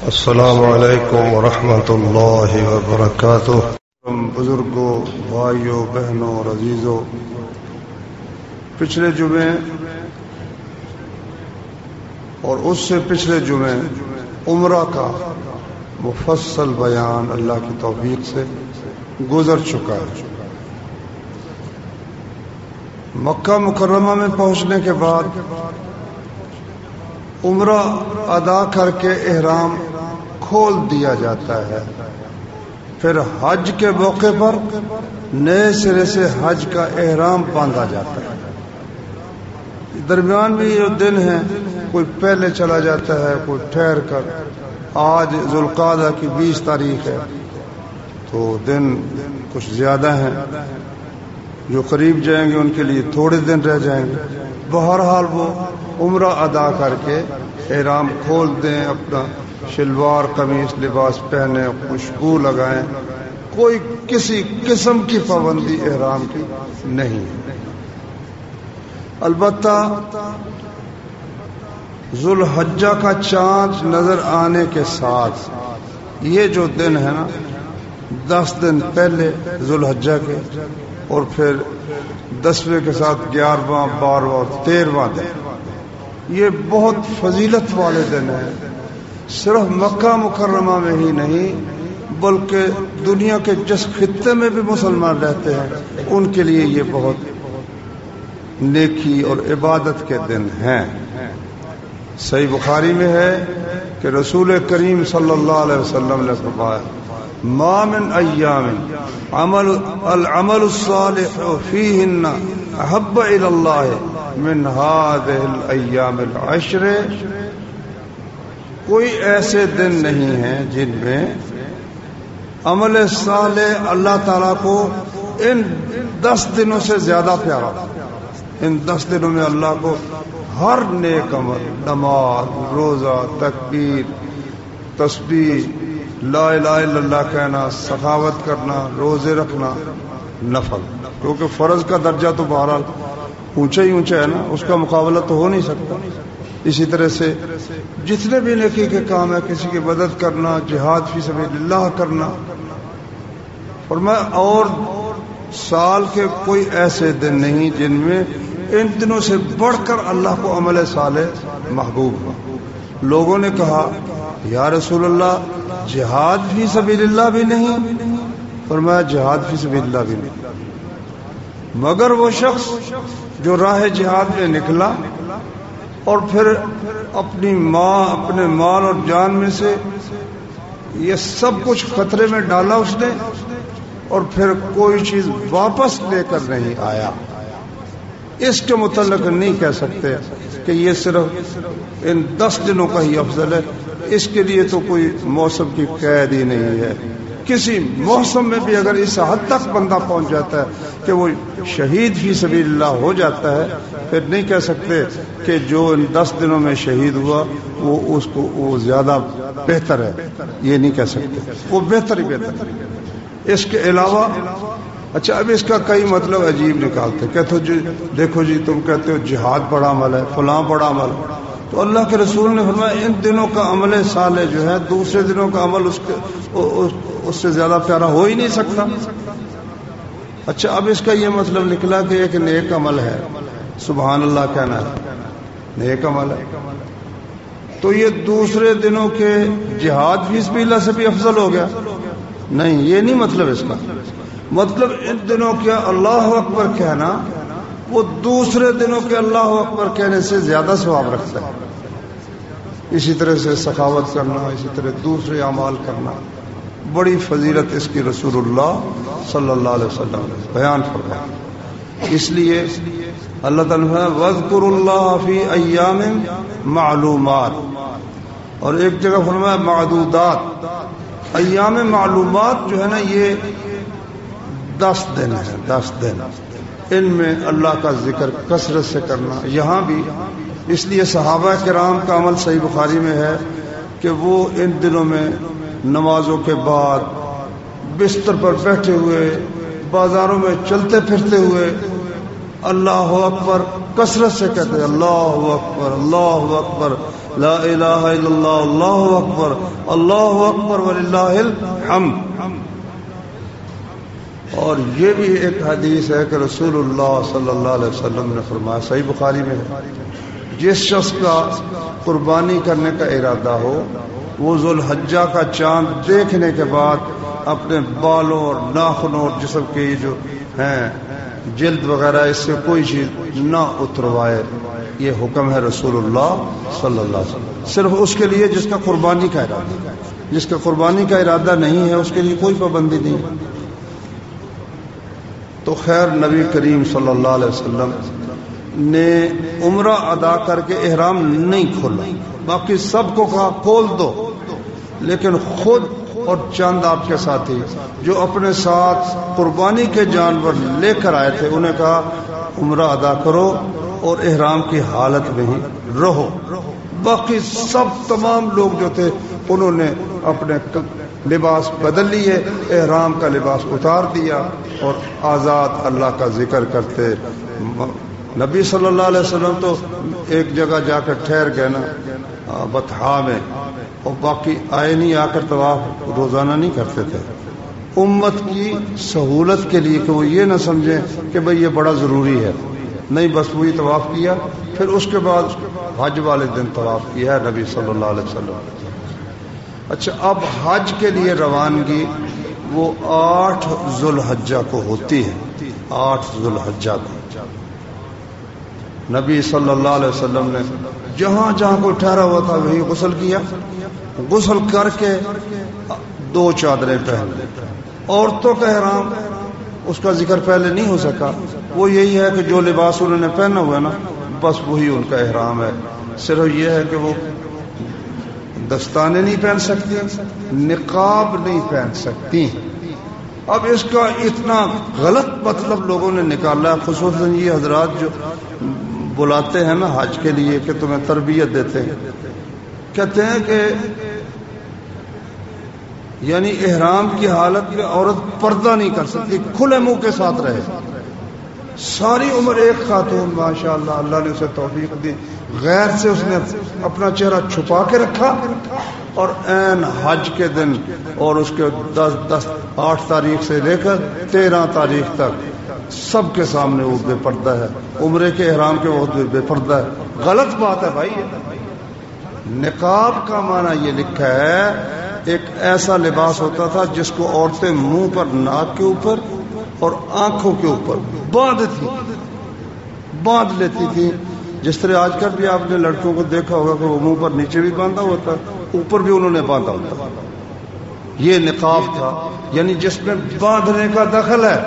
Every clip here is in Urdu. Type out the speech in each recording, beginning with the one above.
السلام علیکم ورحمۃ اللہ وبرکاتہ۔ بزرگوں، بھائیوں، بہنوں اور عزیزوں، پچھلے جمعے اور اس سے پچھلے جمعے عمرہ کا مفصل بیان اللہ کی توفیق سے گزر چکا ہے۔ مکہ مکرمہ میں پہنچنے کے بعد عمرہ ادا کر کے احرام کھول دیا جاتا ہے، پھر حج کے موقع پر نئے سرے سے حج کا احرام باندھا جاتا ہے۔ درمیان میں یہ دن ہے، کوئی پہلے چلا جاتا ہے، کوئی ٹھہر کر۔ آج ذوالقعدہ کی 20 تاریخ ہے، تو دن کچھ زیادہ ہیں۔ جو قریب جائیں گے ان کے لیے تھوڑے دن رہ جائیں گے۔ بہرحال وہ عمرہ ادا کر کے احرام کھول دیں، اپنا شلوار قمیص لباس پہنے، خوشبو لگائیں، کوئی کسی قسم کی پابندی احرام کی نہیں۔ البتہ ذوالحجہ کا چاند نظر آنے کے ساتھ یہ جو دن ہے نا، 10 دن پہلے ذوالحجہ کے، اور پھر 10ویں کے ساتھ 11واں، 12واں اور 13واں دن، یہ بہت فضیلت والے دن ہیں۔ صرف مکہ مکرمہ میں ہی نہیں بلکہ دنیا کے جس خطے میں بھی مسلمان رہتے ہیں ان کے لیے یہ بہت نیکی اور عبادت کے دن ہیں۔ صحیح بخاری میں ہے کہ رسول کریم صلی اللہ علیہ وسلم نے فرمایا: ما من ایام العمل الصالح فیہن احب الی اللہ من هذه الایام العشر، کوئی ایسے دن نہیں ہیں جن میں عمل صالح اللہ تعالیٰ کو ان 10 دنوں سے زیادہ پیارا۔ ان 10 دنوں میں اللہ کو ہر نیک عمل، نماز، روزہ، تکبیر، تسبیح، لا الہ الا اللہ کہنا، سخاوت کرنا، روزے رکھنا، نفل، کیونکہ فرض کا درجہ تو بہرحال اونچا ہی اونچا ہے نا، اس کا مقابلہ تو ہو نہیں سکتا۔ اسی طرح سے جتنے بھی نیکی کے کام ہے، کسی کی مدد کرنا، جہاد فی سبیل اللہ کرنا، فرمایا اور سال کے کوئی ایسے دن نہیں جن میں ان دنوں سے بڑھ کر اللہ کو عمل صالح محبوب ہو۔ لوگوں نے کہا: یا رسول اللہ، جہاد فی سبیل اللہ بھی نہیں؟ فرمایا: جہاد فی سبیل اللہ بھی نہیں، مگر وہ شخص جو راہ جہاد میں نکلا اور پھر اپنے مال اور جان میں سے یہ سب کچھ خطرے میں ڈالا اس نے، اور پھر کوئی چیز واپس لے کر نہیں آیا، اس کے متعلق نہیں کہہ سکتے کہ یہ صرف ان 10 دنوں کا ہی افضل ہے۔ اس کے لیے تو کوئی موسم کی قید ہی نہیں ہے۔ کسی موسم میں بھی اگر اس حد تک بندہ پہنچ جاتا ہے کہ وہ شہید فی سبیل اللہ ہو جاتا ہے، پھر نہیں کہہ سکتے کہ جو ان 10 دنوں میں شہید ہوا وہ زیادہ بہتر ہے، یہ نہیں کہہ سکتے، وہ بہتر ہی بہتر ہے۔ اس کے علاوہ اچھا، اب اس کا کئی مطلب عجیب نکالتے، کہتے جی دیکھو جی، تم کہتے ہو جہاد بڑا عمل ہے، فلاں بڑا عمل ہے، تو اللہ کے رسول نے فرمایا ان دنوں کا عمل صالح جو ہے دوسرے دنوں کا عمل اس سے زیادہ پیارا ہو ہی نہیں سکتا۔ اچھا، اب اس کا یہ مطلب نکلا کہ ایک نیک عمل ہے، سبحان اللہ کہنا ہے، نیک عمل ہے، تو یہ دوسرے دنوں کے جہاد فی سبیل اللہ سے بھی افضل ہو گیا؟ نہیں، یہ نہیں مطلب اس کا۔ مطلب ان دنوں کے اللہ اکبر کہنا وہ دوسرے دنوں کے اللہ اکبر کہنے سے زیادہ ثواب رکھتا ہے۔ اسی طرح سے سخاوت کرنا، اسی طرح دوسرے اعمال کرنا، بڑی فضیلت اس کی رسول اللہ صلی اللہ علیہ وسلم نے بیان فرمایا۔ اس لیے اللہ تعالیٰ نے وَاذْكُرُوا اللَّهَ فِي أَيَّامٍ مَعْلُومَاتٍ، اور ایک جگہ فرمایا معدودات۔ ایام معلومات جو ہے نا، یہ 10 دن ہے، 10 دن، ان میں اللہ کا ذکر کثرت سے کرنا۔ یہاں بھی اس لیے صحابہ کرام کا عمل صحیح بخاری میں ہے کہ وہ ان دنوں میں نمازوں کے بعد بستر پر بیٹھے ہوئے، بازاروں میں چلتے پھرتے ہوئے اللہ اکبر کثرت سے کہتے ہیں، اللہ اکبر، اللہ اکبر، لا الہ الا اللہ اللہ اکبر وللہ الحمد. اور یہ بھی ایک حدیث ہے کہ رسول اللہ صلی اللہ علیہ وسلم نے فرمایا، صحیح بخاری میں ہے، جس شخص کا قربانی کرنے کا ارادہ ہو وہ ذوالحجہ کا چاند دیکھنے کے بعد اپنے بالوں اور ناخنوں اور جسم کے جو ہیں جلد وغیرہ اس سے کوئی چیز نہ اتروائے. یہ حکم ہے رسول اللہ صلی اللہ علیہ وسلم. صرف اس کے لیے جس کا قربانی کا ارادہ، جس کا قربانی کا ارادہ نہیں ہے اس کے لیے کوئی پابندی نہیں. تو خیر نبی کریم صلی اللہ علیہ وسلم نے عمرہ ادا کر کے احرام نہیں کھولا، باقی سب کو کہا کھول دو، لیکن خود اور چند آپ کے ساتھی جو اپنے ساتھ قربانی کے جانور لے کر آئے تھے انہیں کہا عمرہ ادا کرو اور احرام کی حالت میں ہی رہو. باقی سب تمام لوگ جو تھے انہوں نے اپنے لباس بدل لیے، احرام کا لباس اتار دیا اور آزاد اللہ کا ذکر کرتے. نبی صلی اللہ علیہ وسلم تو ایک جگہ جا کر ٹھہر گئے نا بطحا میں، اور باقی آئے نہیں آ کر طواف روزانہ نہیں کرتے تھے. امت کی سہولت کے لیے کہ وہ یہ نہ سمجھیں کہ بھئی یہ بڑا ضروری ہے، نہیں بس وہی طواف کیا، پھر اس کے بعد حج والے دن طواف کیا ہے نبی صلی اللہ علیہ وسلم. اچھا، اب حج کے لیے روانگی وہ 8 ذوالحجہ کو ہوتی ہے. 8 ذوالحجہ کو نبی صلی اللہ علیہ وسلم نے جہاں جہاں کوئی ٹھہرا ہوا تھا وہیں غسل کیا، غسل کر کے 2 چادریں پہن لی. عورتوں کا احرام اس کا ذکر پہلے نہیں ہو سکا، وہ یہی ہے کہ جو لباس انہوں نے پہنا ہوا ہے نا بس وہی ان کا احرام ہے. صرف یہ ہے کہ وہ دستانے نہیں پہن سکتی، نقاب نہیں پہن سکتی. اب اس کا اتنا غلط مطلب لوگوں نے نکالا، خصوصاً یہ حضرات جو بلاتے ہیں نا حج کے لیے کہ تمہیں تربیت دیتے ہیں، کہتے ہیں کہ یعنی احرام کی حالت میں عورت پردہ نہیں کر سکتی، کھلے منہ کے ساتھ رہے. ساری عمر ایک خاتون ماشاءاللہ اللہ نے اسے توفیق دی، غیر سے اس نے اپنا چہرہ چھپا کے رکھا، اور عین حج کے دن اور اس کے 8 تاریخ سے لے کر 13 تاریخ تک سب کے سامنے وہ بے پردہ ہے. عمرے کے احرام کے وقت بے پردہ ہے. غلط بات ہے بھائی. نقاب کا معنی یہ لکھا ہے ایک ایسا لباس ہوتا تھا جس کو عورتیں منہ پر، ناک کے اوپر اور آنکھوں کے اوپر باندھ لیتی تھی. جس طرح آج کل بھی آپ نے لڑکوں کو دیکھا ہوگا کہ وہ منہ پر نیچے بھی باندھا ہوتا، اوپر بھی انہوں نے باندھا ہوتا. یہ نقاب تھا، یعنی جس میں باندھنے کا دخل ہے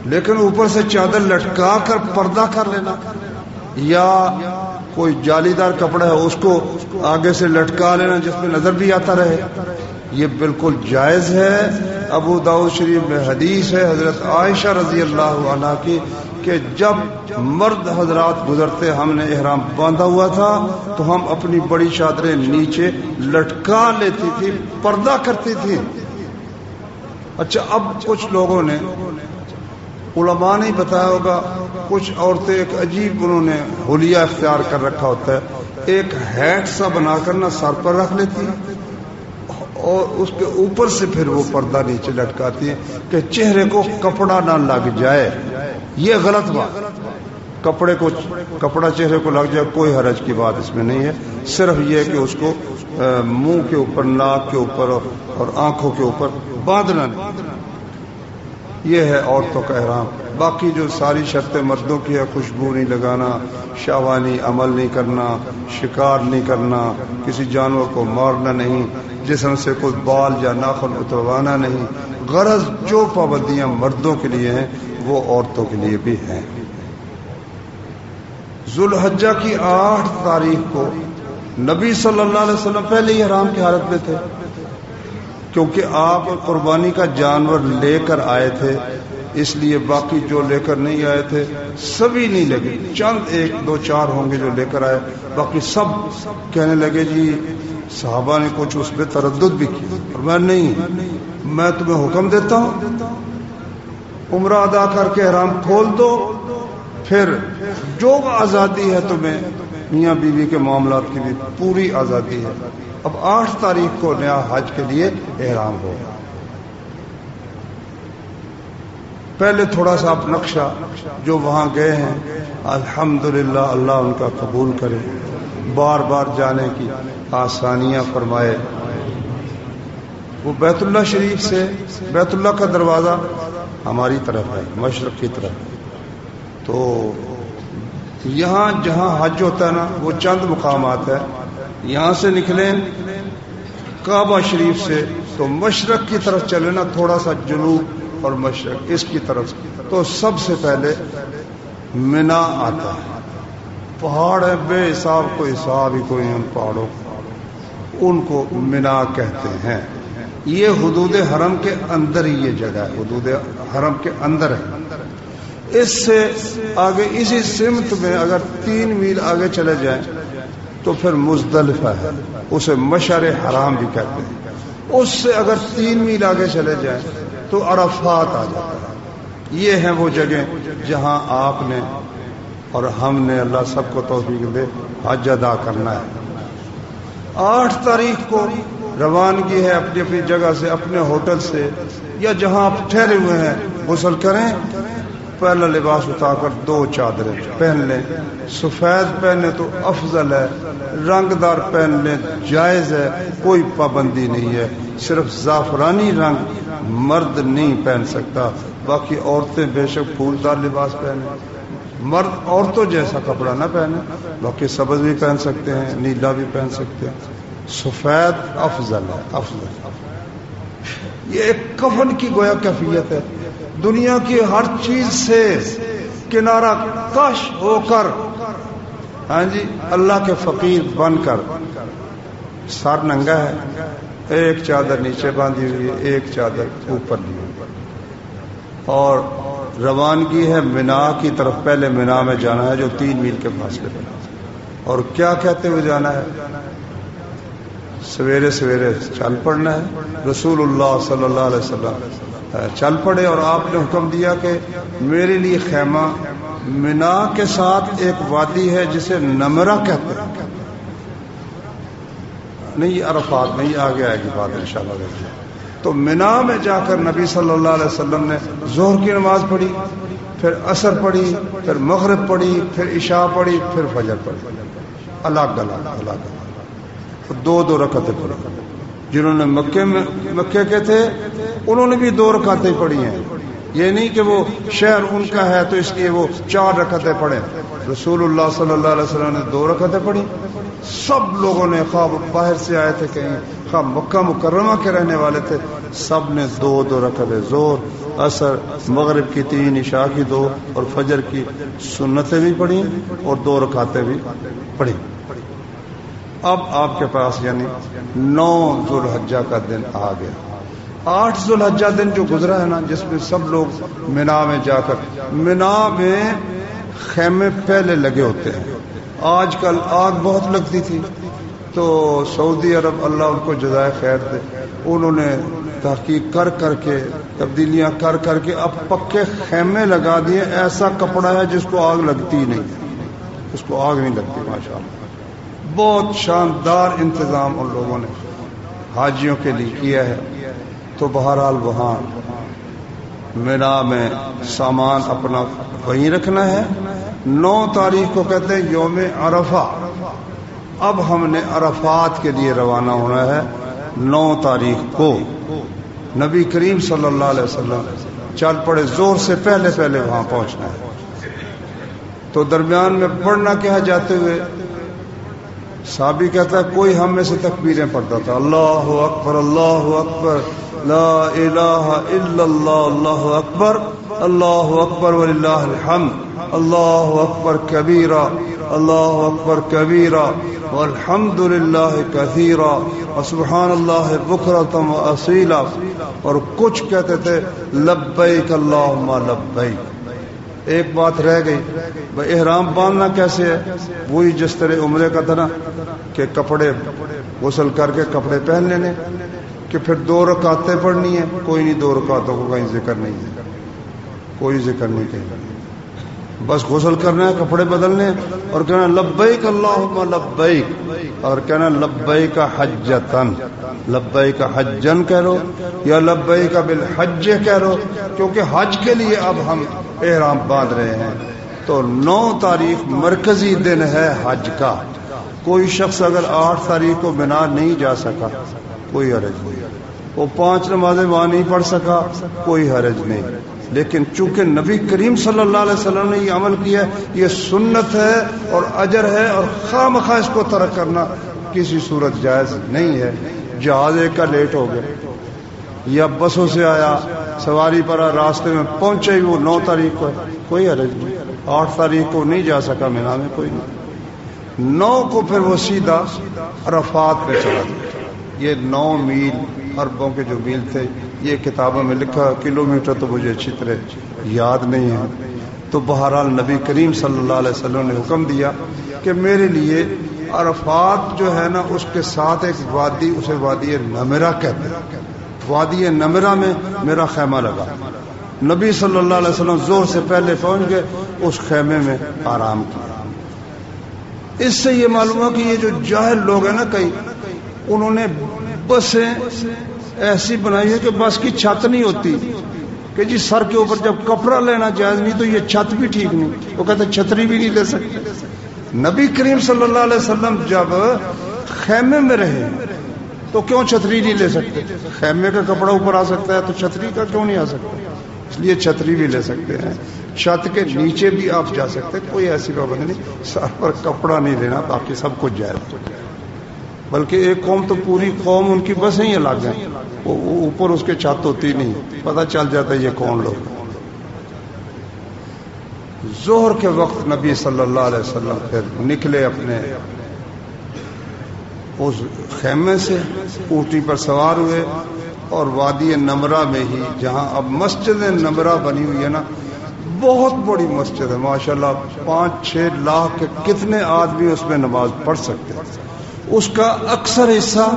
لیکن اوپر سے چادر لٹکا کر پردہ کر لینا، یا کوئی جالی دار کپڑا ہے اس کو آگے سے لٹکا لینا جس میں نظر بھی آتا رہے، یہ بالکل جائز ہے. ابو داؤد شریف میں حدیث ہے حضرت عائشہ رضی اللہ عنہا کی کہ جب مرد حضرات گزرتے ہم نے احرام باندھا ہوا تھا تو ہم اپنی بڑی چادریں نیچے لٹکا لیتی تھی، پردہ کرتی تھی. اچھا، اب کچھ لوگوں نے، علماء نے بتایا ہوگا، کچھ عورتیں ایک عجیب انہوں نے حلیہ اختیار کر رکھا ہوتا ہے، ایک ہیٹ سا بنا کر نہ سر پر رکھ لیتی ہے اور اس کے اوپر سے پھر وہ پردہ نیچے لٹکاتی ہے کہ چہرے کو کپڑا نہ لگ جائے. یہ غلط بات. کپڑا چہرے کو لگ جائے کوئی حرج کی بات اس میں نہیں ہے، صرف یہ کہ اس کو منہ کے اوپر، ناک کے اوپر اور آنکھوں کے اوپر باندھنا نہیں. یہ ہے عورتوں کا احرام. باقی جو ساری شرطیں مردوں کی ہے، خوشبو نہیں لگانا، شہوانی عمل نہیں کرنا، شکار نہیں کرنا، کسی جانور کو مارنا نہیں، جسم سے کوئی بال یا ناخن اتروانا نہیں. غرض جو پابندیاں مردوں کے لیے ہیں وہ عورتوں کے لیے بھی ہیں. ذوالحجہ کی 8 تاریخ کو نبی صلی اللہ علیہ وسلم پہلے ہی احرام کی حالت میں تھے، کیونکہ آپ قربانی کا جانور لے کر آئے تھے، اس لیے باقی جو لے کر نہیں آئے تھے سبھی نہیں لگے، چند 1 2 4 ہوں گے جو لے کر آئے، باقی سب کہنے لگے جی صحابہ نے کچھ اس پہ تردد بھی کی، اور میں تمہیں حکم دیتا ہوں عمرہ ادا کر کے احرام کھول دو، پھر جو آزادی ہے تمہیں میاں بیوی کے معاملات کی بھی پوری آزادی ہے۔ اب 8 تاریخ کو نیا حج کے لیے احرام ہوگا۔ پہلے تھوڑا سا آپ نقشہ جو وہاں گئے ہیں الحمدللہ اللہ ان کا قبول کرے، بار بار جانے کی آسانیاں فرمائے۔ وہ بیت اللہ شریف سے بیت اللہ کا دروازہ ہماری طرف ہے، مشرق کی طرف، تو یہاں جہاں حج ہوتا ہے نا وہ چند مقامات ہے، یہاں سے نکلیں کعبہ شریف سے تو مشرق کی طرف چلے نا، تھوڑا سا جنوب اور مشرق اس کی طرف، تو سب سے پہلے منا آتا ہے۔ پہاڑ ہے بے حساب، کوئی حساب ہی کوئی ان پہاڑوں، ان کو منا کہتے ہیں۔ یہ حدود حرم کے اندر ہی یہ جگہ ہے، حدود حرم کے اندر ہے۔ اس سے آگے اسی سمت میں اگر 3 میل آگے چلے جائیں تو پھر مزدلفہ ہے، اسے مشعر حرام بھی کہتے ہیں۔ اس سے اگر 3 میل آگے چلے جائیں تو عرفات آ جاتا ہے۔ یہ ہیں وہ جگہ جہاں آپ نے اور ہم نے، اللہ سب کو توفیق دے، حج ادا کرنا ہے۔ 8 تاریخ کو روانگی ہے، اپنی اپنی جگہ سے، اپنے ہوٹل سے یا جہاں آپ ٹھہرے ہوئے ہیں غسل کریں، پہلا لباس اٹھا کر 2 چادریں پہن لیں، سفید پہنے تو افضل ہے، رنگ دار پہن لیں جائز ہے، کوئی پابندی نہیں ہے، صرف زعفرانی رنگ مرد نہیں پہن سکتا، باقی عورتیں بے شک پھولدار لباس پہنیں، مرد عورتوں جیسا کپڑا نہ پہنے، باقی سبز بھی پہن سکتے ہیں، نیلا بھی پہن سکتے ہیں، سفید افضل ہے، افضل۔ یہ ایک کفن کی گویا کیفیت ہے، دنیا کی ہر چیز سے کنارہ کش ہو کر، ہاں جی، اللہ کے فقیر بن کر، سر ننگا ہے، ایک چادر نیچے باندھی ہوئی ہے، ایک چادر اوپر لی ہوئی، اور روانگی ہے منا کی طرف۔ پہلے منا میں جانا ہے جو 3 میل کے فاصلے پر، اور کیا کہتے ہوئے جانا ہے؟ سویرے سویرے چل پڑنا ہے۔ رسول اللہ صلی اللہ علیہ وسلم چل پڑے اور آپ نے حکم دیا کہ میرے لیے خیمہ منا کے ساتھ ایک وادی ہے جسے نمرہ کہتے ہیں، نہیں یہ عرفات میں، یہ آگے آئے گی بات انشاءاللہ۔ تو منا میں جا کر نبی صلی اللہ علیہ وسلم نے ظہر کی نماز پڑھی، پھر عصر پڑھی، پھر مغرب پڑھی، پھر عشاء پڑھی، پھر فجر پڑھی، الگ الگ الگ 2 رکعتیں پڑھی۔ جنہوں نے مکے کے تھے انہوں نے بھی 2 رکعتیں پڑھی ہیں، یہ نہیں کہ وہ شہر ان کا ہے تو اس لیے وہ 4 رکعتیں پڑھیں۔ رسول اللہ صلی اللہ علیہ وسلم نے 2 رکعتیں پڑھی۔ سب لوگوں نے، خواہ باہر سے آئے تھے کہیں، خواہ مکہ مکرمہ کے رہنے والے تھے، سب نے 2 رکعتیں، ظہر عصر مغرب کی 3، عشاء کی 2 اور فجر کی سنتیں بھی پڑھی اور 2 رکعتیں بھی پڑھی۔ اب آپ کے پاس یعنی 9 ذو الحجہ کا دن آ گیا۔ 8 ذو الحجہ دن جو گزرا ہے نا، جس میں سب لوگ منا میں جا کر، منا میں خیمے پہلے لگے ہوتے ہیں۔ آج کل آگ بہت لگتی تھی تو سعودی عرب، اللہ ان کو جزائے خیر دے، انہوں نے تحقیق کر کر کے، تبدیلیاں کر کر کے اب پکے خیمے لگا دیے۔ ایسا کپڑا ہے جس کو آگ لگتی نہیں، اس کو آگ نہیں لگتی، ماشاءاللہ۔ بہت شاندار انتظام ان لوگوں نے حاجیوں کے لیے کیا ہے۔ تو بہرحال وہاں منا میں سامان اپنا وہیں رکھنا ہے۔ 9 تاریخ کو کہتے ہیں یوم عرفہ۔ اب ہم نے عرفات کے لیے روانہ ہونا ہے 9 تاریخ کو۔ نبی کریم صلی اللہ علیہ وسلم چل پڑے، زور سے پہلے پہلے وہاں پہنچنا ہے۔ تو درمیان میں پڑھنا کیا جاتے ہوئے، صحابی کہتا ہے کوئی ہم میں سے تکبیریں پڑھتا تھا، اللہ اکبر اللہ اکبر لا الہ الا اللہ اللہ اکبر اللہ اکبر وللہ الحمد اللہ اکبر کبیرہ اللہ اکبر کبیرہ والحمد للہ کثیرہ وسبحان اللہ بکرۃ واصیلا، اور کچھ کہتے تھے لبیک اللہم لبیک۔ ایک بات رہ گئی، بھائی احرام باندھنا کیسے ہے؟ وہی جس طرح عمرے کا تھا نا کہ کپڑے غسل کر کے کپڑے پہن لینے، کہ پھر 2 رکعتیں پڑھنی ہے، کوئی نہیں 2 رکعتوں کو کہیں ذکر نہیں ہے، کوئی ذکر نہیں کہیں۔ بس غسل کرنا ہے, کپڑے بدلنے ہیں اور کہنا لبیک اللہم لبیک, اور کہنا لبیک حجتن, لبیک حجن کہہ رہو یا لبیک بالحج کہہ رہو, کیونکہ حج کے لیے اب ہم احرام باندھ رہے ہیں. تو 9 تاریخ مرکزی دن ہے حج کا. کوئی شخص اگر 8 تاریخ کو مینا نہیں جا سکا کوئی حرج نہیں, وہ 5 نمازیں وہاں نہیں پڑھ سکا کوئی حرج نہیں. لیکن چونکہ نبی کریم صلی اللہ علیہ وسلم نے یہ عمل کیا ہے, یہ سنت ہے اور اجر ہے, اور خواہ مخواہ اس کو ترک کرنا کسی صورت جائز نہیں ہے. جہاز ایک کا لیٹ ہو گیا یا بسوں سے آیا, سواری پر راستے میں پہنچے ہی وہ 9 تاریخ کو, کوئی حرج نہیں. 8 تاریخ کو نہیں جا سکا مینا میں, کوئی نہیں. 9 کو پھر وہ سیدھا عرفات پہ چلا گیا. یہ 9 میل عربوں کے جو میل تھے, یہ کتابوں میں لکھا, کلومیٹر تو مجھے اچھی طرح یاد نہیں ہے. تو بہرحال نبی کریم صلی اللہ علیہ وسلم نے حکم دیا کہ میرے لیے عرفات جو ہے نا اس کے ساتھ ایک وادی, اسے وادی نمرہ کہتے ہیں, وادی نمرہ میں میرا خیمہ لگا. نبی صلی اللہ علیہ وسلم زور سے پہلے پہنچ گئے, اس خیمے میں آرام کیا. اس سے یہ معلوم ہے کہ یہ جو جاہل لوگ ہیں نا کئی, انہوں نے بسیں ایسی بنائی ہے کہ بس کی چھت نہیں ہوتی, کہ جی سر کے اوپر جب کپڑا لینا جائز نہیں تو یہ چھت بھی ٹھیک نہیں, وہ کہتے چھتری بھی نہیں لے سکتے. نبی کریم صلی اللہ علیہ وسلم جب خیمے میں رہے تو کیوں چھتری نہیں لے سکتے؟ خیمے کا کپڑا اوپر آ سکتا ہے تو چھتری کا کیوں نہیں آ سکتا؟ اس لیے چھتری بھی لے سکتے ہیں, چھت کے نیچے بھی آپ جا سکتے, کوئی ایسی پابندی نہیں. سر پر کپڑا نہیں لینا, باقی سب کچھ جائز. بلکہ ایک قوم تو پوری قوم ان کی بسیں ہی الگ ہیں, وہ اوپر اس کے چھت ہوتی نہیں, پتہ چل جاتا ہے یہ کون لوگ. ظہر کے وقت نبی صلی اللہ علیہ وسلم پھر نکلے اپنے اس خیمے سے, اونٹی پر سوار ہوئے اور وادی نمرہ میں ہی, جہاں اب مسجد نمرہ بنی ہوئی ہے نا, بہت بڑی مسجد ہے ماشاءاللہ, 5-6 لاکھ کے کتنے آدمی اس میں نماز پڑھ سکتے ہیں. اس کا اکثر حصہ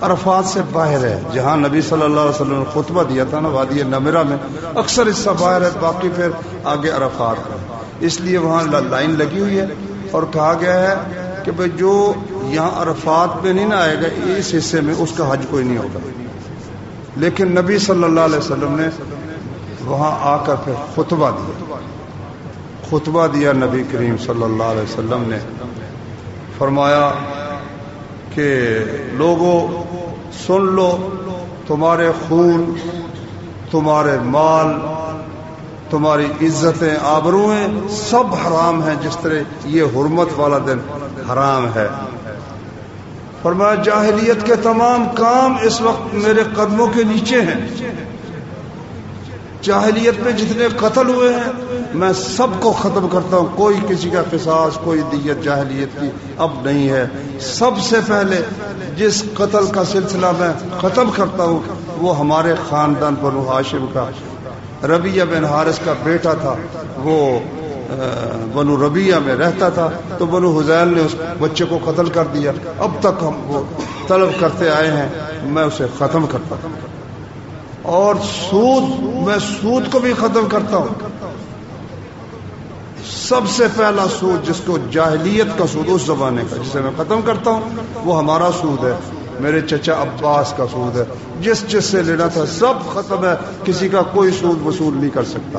عرفات سے باہر ہے, جہاں نبی صلی اللہ علیہ وسلم نے خطبہ دیا تھا نا وادی نمرہ میں, اکثر حصہ باہر ہے, باقی پھر آگے عرفات ہے. اس لیے وہاں لائن لگی ہوئی ہے اور کہا گیا ہے کہ بھئی جو یہاں عرفات پہ نہیں نہ آئے گا اس حصے میں, اس کا حج کوئی نہیں ہوگا. لیکن نبی صلی اللہ علیہ وسلم نے وہاں آ کر پھر خطبہ دیا نبی کریم صلی اللہ علیہ وسلم نے. فرمایا کہ لوگوں سن لو, تمہارے خون, تمہارے مال, تمہاری عزتیں, آبروئیں سب حرام ہیں جس طرح یہ حرمت والا دن حرام ہے. فرمایا جاہلیت کے تمام کام اس وقت میرے قدموں کے نیچے ہیں. جاہلیت میں جتنے قتل ہوئے ہیں میں سب کو ختم کرتا ہوں, کوئی کسی کا قصاص, کوئی دیت جاہلیت کی اب نہیں ہے. سب سے پہلے جس قتل کا سلسلہ میں ختم کرتا ہوں وہ ہمارے خاندان بنو ہاشم کا ربیہ بن حارث کا بیٹا تھا, وہ بنو ربیہ میں رہتا تھا, تو بنو حذیل نے اس بچے کو قتل کر دیا. اب تک ہم وہ طلب کرتے آئے ہیں, میں اسے ختم کرتا ہوں. اور میں سود کو بھی ختم کرتا ہوں. سب سے پہلا سود جس کو جاہلیت کا سود اس زمانے کا جسے میں ختم کرتا ہوں وہ ہمارا سود ہے, میرے چچا عباس کا سود ہے. جس سے لینا تھا سب ختم ہے, کسی کا کوئی سود وصول نہیں کر سکتا.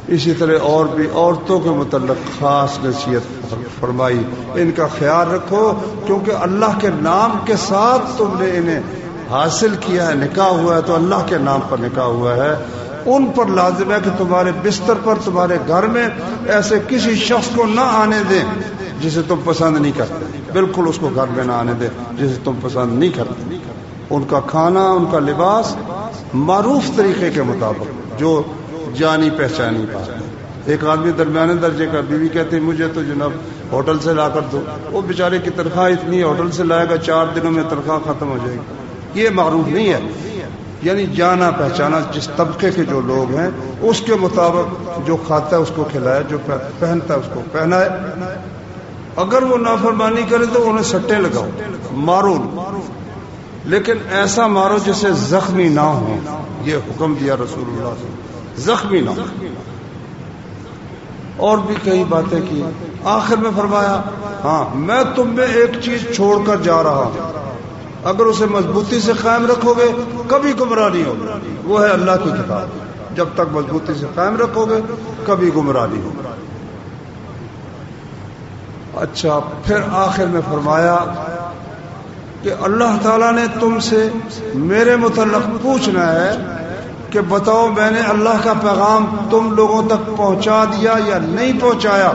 اسی طرح اور بھی عورتوں کے متعلق خاص نصیحت فرمائی, ان کا خیال رکھو کیونکہ اللہ کے نام کے ساتھ تم نے انہیں حاصل کیا ہے, نکاح ہوا ہے تو اللہ کے نام پر نکاح ہوا ہے. ان پر لازم ہے کہ تمہارے بستر پر, تمہارے گھر میں ایسے کسی شخص کو نہ آنے دیں جسے تم پسند نہیں کرتے, بالکل اس کو گھر میں نہ آنے دیں جسے تم پسند نہیں کرتے. ان کا کھانا, ان کا لباس معروف طریقے کے مطابق جو جانی پہچانی بات ہے. ایک آدمی درمیانے درجے کا, بیوی کہتی مجھے تو جناب ہوٹل سے لا کر دو, وہ بیچارے کی تنخواہ اتنی ہے, ہوٹل سے لائے گا 4 دنوں میں تنخواہ ختم ہو جائے گی. یہ معروف نہیں ہے. یعنی جانا پہچانا, جس طبقے کے جو لوگ ہیں اس کے مطابق جو کھاتا ہے اس کو کھلائے, جو پہنتا ہے اس کو پہنائے. اگر وہ نافرمانی کرے تو انہیں سٹے لگاؤ, مارو, لیکن ایسا مارو جسے زخمی نہ ہو. یہ حکم دیا رسول اللہ صلی اللہ علیہ وسلم, زخمی نہ ہو. اور بھی کئی باتیں کی. آخر میں فرمایا ہاں میں تم میں ایک چیز چھوڑ کر جا رہا ہوں, اگر اسے مضبوطی سے قائم رکھو گے کبھی گمراہ نہیں ہوگی, وہ ہے اللہ کی کتاب. جب تک مضبوطی سے قائم رکھو گے کبھی گمراہ نہیں ہوگی. اچھا پھر آخر میں فرمایا کہ اللہ تعالیٰ نے تم سے میرے متعلق پوچھنا ہے کہ بتاؤ میں نے اللہ کا پیغام تم لوگوں تک پہنچا دیا یا نہیں پہنچایا.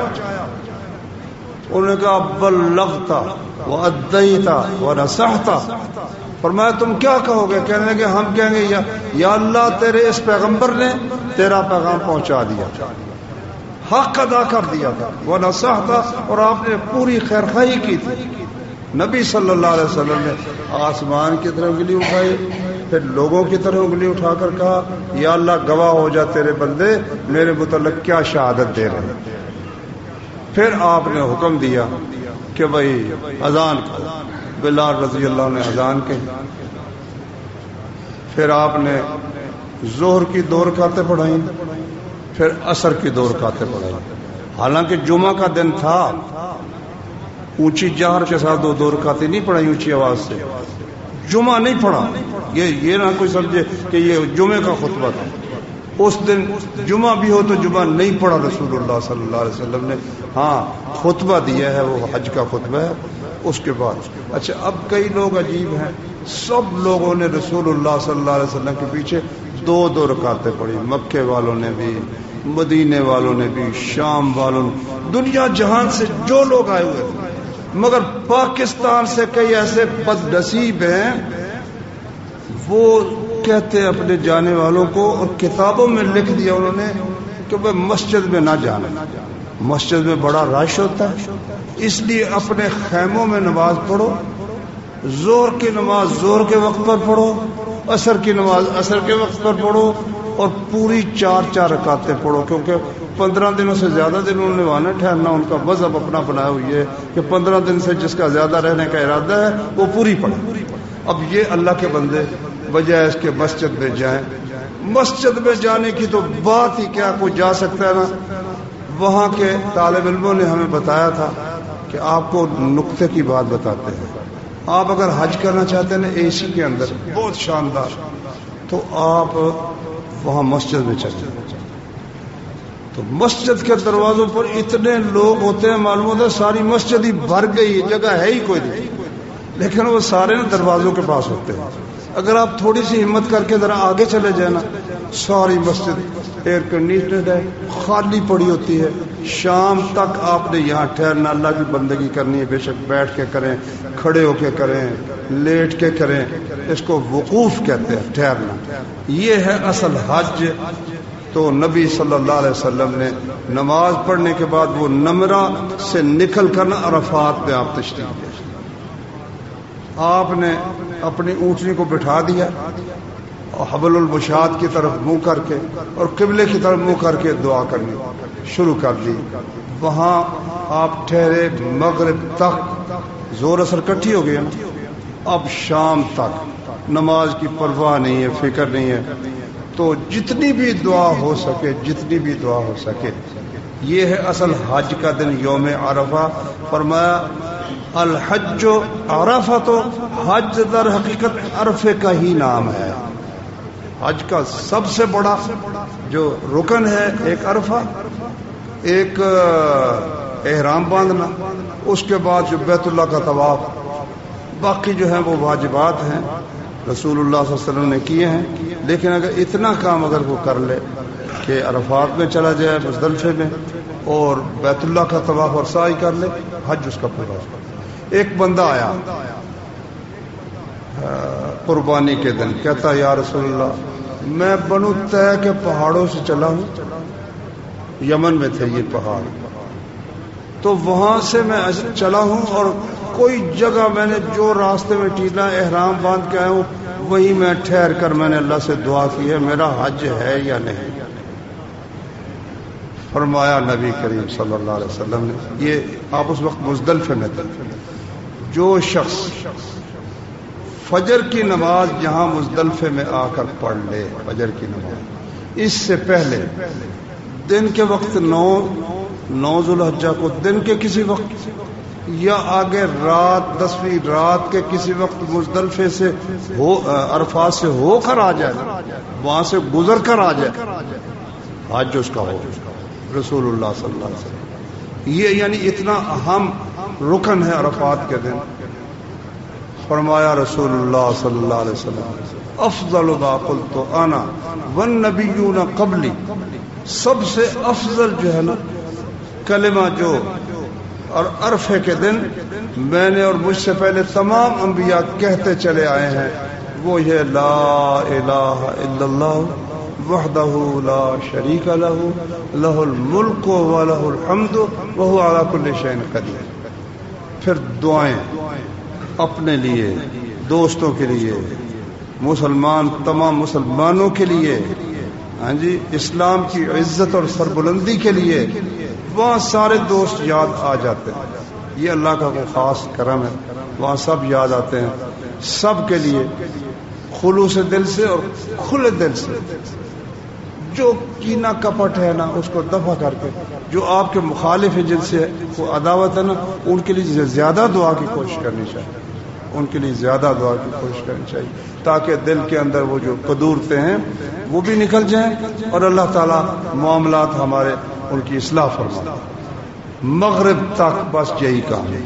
انہوں نے کہا بلغت وادیت ونصحت. فرمایا تم کیا کہو گے؟ کہنے لگے ہم کہیں گے یا اللہ تیرے اس پیغمبر نے تیرا پیغام پہنچا دیا, حق ادا کر دیا تھا. ونصحت, اور آپ نے پوری خیرخواہی کی تھی. نبی صلی اللہ علیہ وسلم نے آسمان کی طرف انگلی اٹھائی, پھر لوگوں کی طرف انگلی اٹھا کر کہا یا اللہ گواہ ہو جا تیرے بندے میرے متعلق کیا شہادت دے رہے ہیں. پھر آپ نے حکم دیا کہ بھائی اذان کرو. بلال رضی اللہ عنہ نے اذان کہی. پھر آپ نے ظہر کی 2 رکعتیں پڑھائیں, پھر عصر کی 2 رکعتیں پڑھائیں. حالانکہ جمعہ کا دن تھا, اونچی جہر کے ساتھ 2 رکعتیں نہیں پڑھائیں اونچی آواز سے. جمعہ نہیں پڑھا, یہ نہ کوئی سمجھے کہ یہ جمعے کا خطبہ تھا. اس دن جمعہ بھی ہو تو جمعہ نہیں پڑھا رسول اللہ صلی اللہ علیہ وسلم نے. ہاں خطبہ دیا ہے, وہ حج کا خطبہ ہے. اس کے بعد اچھا اب کئی لوگ عجیب ہیں, سب لوگوں نے رسول اللہ صلی اللہ علیہ وسلم کے پیچھے 2 رکعتیں پڑھی. مکے والوں نے بھی, مدینے والوں نے بھی, شام والوں نے, دنیا جہان سے جو لوگ آئے ہوئے تھے. مگر پاکستان سے کئی ایسے بد نصیب ہیں وہ کہتے ہیں اپنے جانے والوں کو, اور کتابوں میں لکھ دیا انہوں نے کہ وہ مسجد میں نہ جانا, مسجد میں بڑا رش ہوتا ہے, اس لیے اپنے خیموں میں نماز پڑھو. ظہر کی نماز ظہر کے وقت پر پڑھو, عصر کی نماز عصر کے وقت پر پڑھو, اور پوری 4 رکعتیں پڑھو. کیونکہ 15 دنوں سے زیادہ دن انہوں نے وہاں نہ ٹھہرنا. ان کا مذہب اپنا بنایا ہوئی ہے کہ 15 دن سے جس کا زیادہ رہنے کا ارادہ ہے وہ پوری پڑھے. اب یہ اللہ کے بندے بجائے اس کے مسجد میں جائیں. مسجد میں جانے کی تو بات ہی کیا, کوئی جا سکتا ہے نا. وہاں کے طالب علموں نے ہمیں بتایا تھا کہ آپ کو نقطے کی بات بتاتے ہیں. آپ اگر حج کرنا چاہتے ہیں نا اے سی کے اندر بہت شاندار, تو آپ وہاں مسجد میں چلیں. تو مسجد کے دروازوں پر اتنے لوگ ہوتے ہیں, معلوم ہوتا ہے ساری مسجد ہی بھر گئی, جگہ ہے ہی کوئی نہیں, لیکن وہ سارے نا دروازوں کے پاس ہوتے ہیں. اگر آپ تھوڑی سی ہمت کر کے ذرا آگے چلے جائیں نا, ساری مسجد ایئر کنڈیشنڈ ہے, خالی پڑی ہوتی ہے. شام تک آپ نے یہاں ٹھہرنا, اللہ کی بندگی کرنی ہے. بے شک بیٹھ کے کریں, کھڑے ہو کے کریں, لیٹ کے کریں, اس کو وقوف کہتے ہیں, ٹھہرنا. یہ ہے اصل حج. تو نبی صلی اللہ علیہ وسلم نے نماز پڑھنے کے بعد وہ نمرہ سے نکل کر عرفات میں آپ تشریف لے. آپ نے اپنی اونٹنی کو بٹھا دیا اور حبل البشاد کی طرف منہ کر کے اور قبلے کی طرف منہ کر کے دعا کرنی شروع کر دی. وہاں آپ ٹھہرے مغرب تک, زور اثر کٹھی ہو گئی نا. اب شام تک نماز کی پرواہ نہیں ہے, فکر نہیں ہے. تو جتنی بھی دعا ہو سکے, جتنی بھی دعا ہو سکے. یہ ہے اصل حج کا دن, یوم عرفہ. فرمایا الحج عرفہ, تو حج در حقیقت عرفے کا ہی نام ہے. حج کا سب سے بڑا جو رکن ہے ایک عرفہ, ایک احرام باندھنا, اس کے بعد جو بیت اللہ کا طواف. باقی جو ہیں وہ واجبات ہیں, رسول اللہ صلی اللہ علیہ وسلم نے کیے ہیں. لیکن اگر اتنا کام اگر وہ کر لے کہ عرفات میں چلا جائے, مزدلفے میں, اور بیت اللہ کا طواف اور سعی کر لے, حج اس کا پورا. ایک بندہ آیا قربانی کے دن, کہتا یا رسول اللہ میں بنو طے کے پہاڑوں سے چلا ہوں, یمن میں تھے یہ پہاڑ, تو وہاں سے میں چلا ہوں اور کوئی جگہ میں نے جو راستے میں ٹیلا احرام باندھ کے آیا ہوں وہی میں ٹھہر کر میں نے اللہ سے دعا کی ہے, میرا حج ہے یا نہیں. فرمایا نبی کریم صلی اللہ علیہ وسلم نے, یہ آپ اس وقت مزدلفے میں تھے, جو شخص فجر کی نماز یہاں مزدلفے میں آ کر پڑھ لے, فجر کی نماز اس سے پہلے دن کے وقت 9 9 ذوالحجہ کو دن کے کسی وقت یا آگے رات 10ویں رات کے کسی وقت مزدلفے سے عرفات سے ہو کر آ جائے نا، وہاں سے گزر کر آ جائے، حج اس کا ہو رسول اللہ صلی اللہ علیہ وسلم. یہ یعنی اتنا اہم رکن ہے عرفات کے دن. فرمایا رسول اللہ صلی اللہ علیہ وسلم افضل ما قلت انا والنبیون قبلی، سب سے افضل جو ہے نا کلمہ جو اور عرفے کے دن میں نے اور مجھ سے پہلے تمام انبیاء کہتے چلے آئے ہیں وہ یہ لا الہ الا اللہ وحدہ لا شریک لہ لہ الملک ولہ الحمد وہو علی کل شیء قدیر. پھر دعائیں اپنے لیے، دوستوں کے لیے، مسلمان تمام مسلمانوں کے لیے، ہاں جی اسلام کی عزت اور سربلندی کے لیے. وہاں سارے دوست یاد آ جاتے ہیں. یہ اللہ کا کوئی خاص کرم ہے، وہاں سب یاد آتے ہیں. سب کے لیے خلوص دل سے اور کھلے دل سے، جو کینہ کپٹ ہے نا اس کو دفع کر کے، جو آپ کے مخالف ہیں جن سے وہ عداوت ہے نا ان کے لیے زیادہ دعا کی کوشش کرنی چاہیے، ان کے لیے زیادہ دعا کی کوشش کرنی چاہیے تاکہ دل کے اندر وہ جو قدورتے ہیں وہ بھی نکل جائیں اور اللہ تعالیٰ معاملات ہمارے ان کی اصلاح فرمائے. مغرب تک بس یہی کام ہے.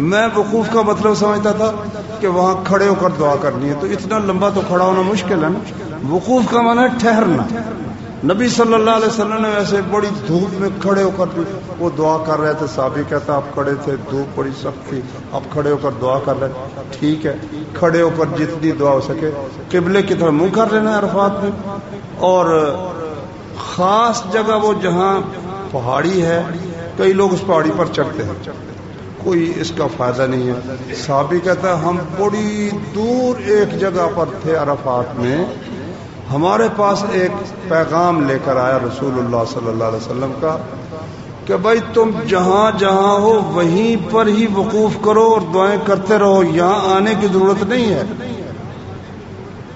میں وقوف کا مطلب سمجھتا تھا کہ وہاں کھڑے ہو کر دعا کرنی ہے، تو اتنا لمبا تو کھڑا ہونا مشکل ہے نا. وقوف کا معنی ہے ٹھہرنا. نبی صلی اللہ علیہ وسلم نے ویسے بڑی دھوپ میں کھڑے ہو کر وہ دعا کر رہے تھے. صحابی کہتا آپ کھڑے تھے، دھوپ بڑی سخت تھی، آپ کھڑے ہو کر دعا کر رہے تھے. ٹھیک ہے، کھڑے ہو کر جتنی دعا ہو سکے قبلے کی طرف منہ کر لینا عرفات میں. اور خاص جگہ وہ جہاں پہاڑی ہے، کئی لوگ اس پہاڑی پر چڑھتے ہیں، کوئی اس کا فائدہ نہیں ہے. صحابی کہتا ہے ہم بڑی دور ایک جگہ پر تھے عرفات میں، ہمارے پاس ایک پیغام لے کر آیا رسول اللہ صلی اللہ علیہ وسلم کا کہ بھائی تم جہاں جہاں ہو وہیں پر ہی وقوف کرو اور دعائیں کرتے رہو، یہاں آنے کی ضرورت نہیں ہے.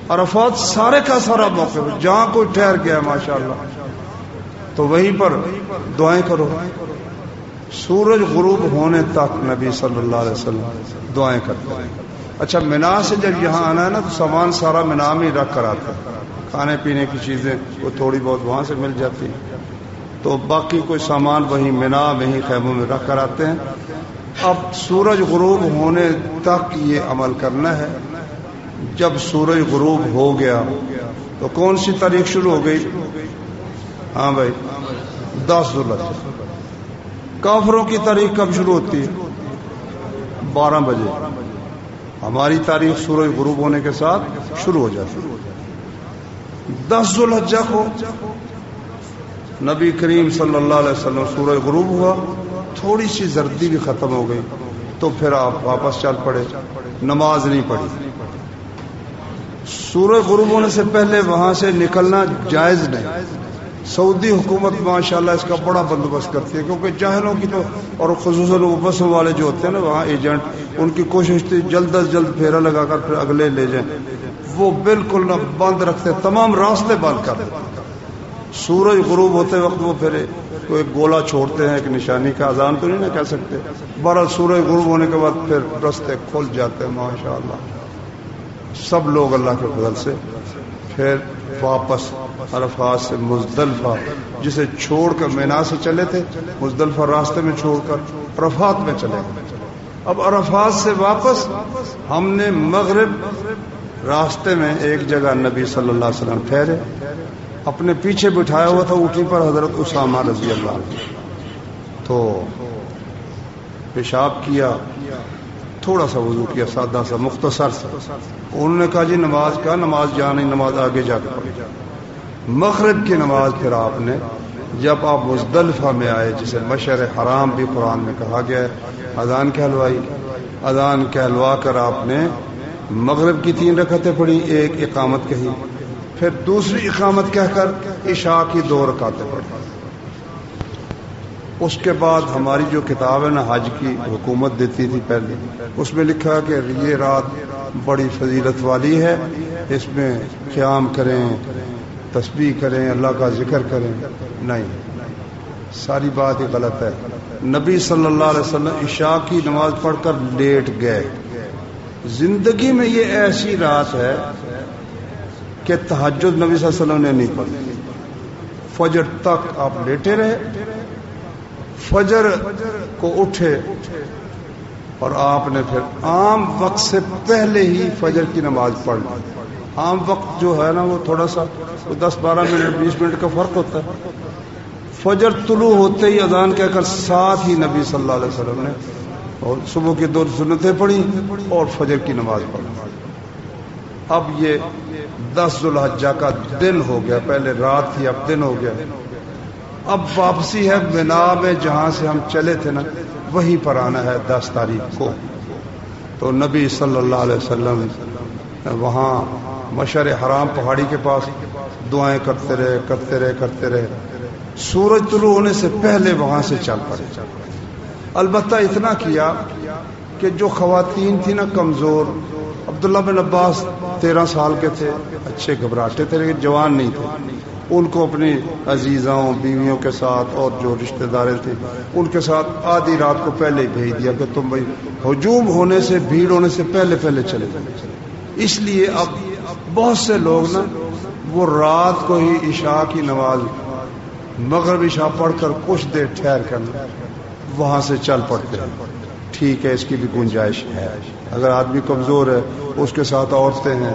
عرفات سارے کا سارا موقع ہے، جہاں کوئی ٹھہر گیا ماشاءاللہ تو وہیں پر دعائیں کرو. سورج غروب ہونے تک نبی صلی اللہ علیہ وسلم دعائیں کرتے ہیں. اچھا منا سے جب یہاں آنا ہے نا تو سامان سارا منا میں رکھ کر آتا ہے، کھانے پینے کی چیزیں وہ تھوڑی بہت وہاں سے مل جاتی ہیں، تو باقی کوئی سامان وہیں منا وہیں خیموں میں رکھ کر آتے ہیں. اب سورج غروب ہونے تک یہ عمل کرنا ہے. جب سورج غروب ہو گیا تو کون سی تاریخ شروع ہو گئی؟ ہاں بھائی 10 ذوالحجہ. کافروں کی تاریخ کب شروع ہوتی ہے؟ 12 بجے. ہماری تاریخ سورج غروب ہونے کے ساتھ شروع ہو جاتی ہے. 10 ذوالحجہ کو نبی کریم صلی اللہ علیہ وسلم سورج غروب ہوا، تھوڑی سی زردی بھی ختم ہو گئی تو پھر آپ واپس چل پڑے، نماز نہیں پڑھی. سورج غروب ہونے سے پہلے وہاں سے نکلنا جائز نہیں. سعودی حکومت ماشاءاللہ اس کا بڑا بندوبست کرتی ہے، کیونکہ جاہلوں کی تو اور خصوصاً بسوں والے جو ہوتے ہیں نا وہاں ایجنٹ، ان کی کوشش تھی جلد از جلد پھیرا لگا کر پھر اگلے لے جائیں. وہ بالکل نہ بند رکھتے، تمام راستے بند کر دیتے. سورج غروب ہوتے وقت وہ پھر کوئی گولا چھوڑتے ہیں ایک نشانی کا، اذان تو نہیں نہ کہہ سکتے. بہرحال سورج غروب ہونے کے بعد پھر راستے کھل جاتے ہیں ماشاءاللہ. سب لوگ اللہ کے فضل سے پھر واپس عرفات سے مزدلفہ، جسے چھوڑ کر مینا سے چلے تھے، مزدلفہ راستے میں چھوڑ کر عرفات میں چلے گئے. اب عرفات سے واپس ہم نے مغرب راستے میں ایک جگہ نبی صلی اللہ علیہ وسلم ٹھہرے، اپنے پیچھے بٹھایا ہوا تھا اونٹنی پر حضرت اسامہ رضی اللہ عنہ. تو پیشاب کیا، تھوڑا سا وضو کیا، سادہ سا مختصر سا. انہوں نے کہا جی نماز کا، نماز جہاں نہیں نماز آگے جا کے پڑھی. مغرب کی نماز پھر آپ نے جب آپ مزدلفہ میں آئے، جسے مشعر حرام بھی قرآن میں کہا گیا ہے، اذان کہلوائی. اذان کہلوا کر آپ نے مغرب کی 3 رکعتیں پڑھی، ایک اقامت کہی، پھر دوسری اقامت کہہ کر عشاء کی 2 رکعتیں پڑھی. اس کے بعد ہماری جو کتاب ہے نا حج کی حکومت دیتی تھی پہلے، اس میں لکھا کہ یہ رات بڑی فضیلت والی ہے، اس میں قیام کریں، تسبیح کریں، اللہ کا ذکر کریں. نہیں، ساری بات ہی غلط ہے. نبی صلی اللہ علیہ وسلم عشاء کی نماز پڑھ کر لیٹ گئے. زندگی میں یہ ایسی رات ہے کہ تہجد نبی صلی اللہ علیہ وسلم نے نہیں پڑھی. فجر تک آپ لیٹے رہے, فجر کو اٹھے اور آپ نے پھر عام وقت سے پہلے ہی فجر کی نماز پڑھ لی. عام وقت جو ہے نا وہ تھوڑا سا 10-12 منٹ 20 منٹ کا فرق ہوتا ہے. فجر طلوع ہوتے ہی اذان کہہ کر ساتھ ہی نبی صلی اللہ علیہ وسلم نے اور صبح کی 2 سنتیں پڑھی اور فجر کی نماز پڑھی. اب یہ 10 ذو الحجہ کا دن ہو گیا, پہلے رات تھی اب دن ہو گیا. اب واپسی ہے منا میں, جہاں سے ہم چلے تھے نا وہیں پر آنا ہے 10 تاریخ کو. تو نبی صلی اللہ علیہ وسلم وہاں مشعر حرام پہاڑی کے پاس دعائیں کرتے رہے. سورج طلوع ہونے سے پہلے وہاں سے چل پڑے. البتہ اتنا کیا کہ جو خواتین تھی نا کمزور, عبداللہ بن عباس 13 سال کے تھے, اچھے گھبراہٹے تھے لیکن جوان نہیں تھے, ان کو اپنی عزیزوں بیویوں کے ساتھ اور جو رشتہ داریں تھے ان کے ساتھ آدھی رات کو پہلے ہی بھیج دیا کہ تم بھائی ہجوم ہونے سے بھیڑ ہونے سے پہلے چلے جائیں. اس لیے اب بہت سے لوگ نا وہ رات کو ہی عشاء کی نماز مغرب عشاء پڑھ کر کچھ دیر ٹھہر کر وہاں سے چل پڑتے ہیں. ٹھیک ہے, اس کی بھی گنجائش ہے. اگر آدمی کمزور ہے, اس کے ساتھ عورتیں ہیں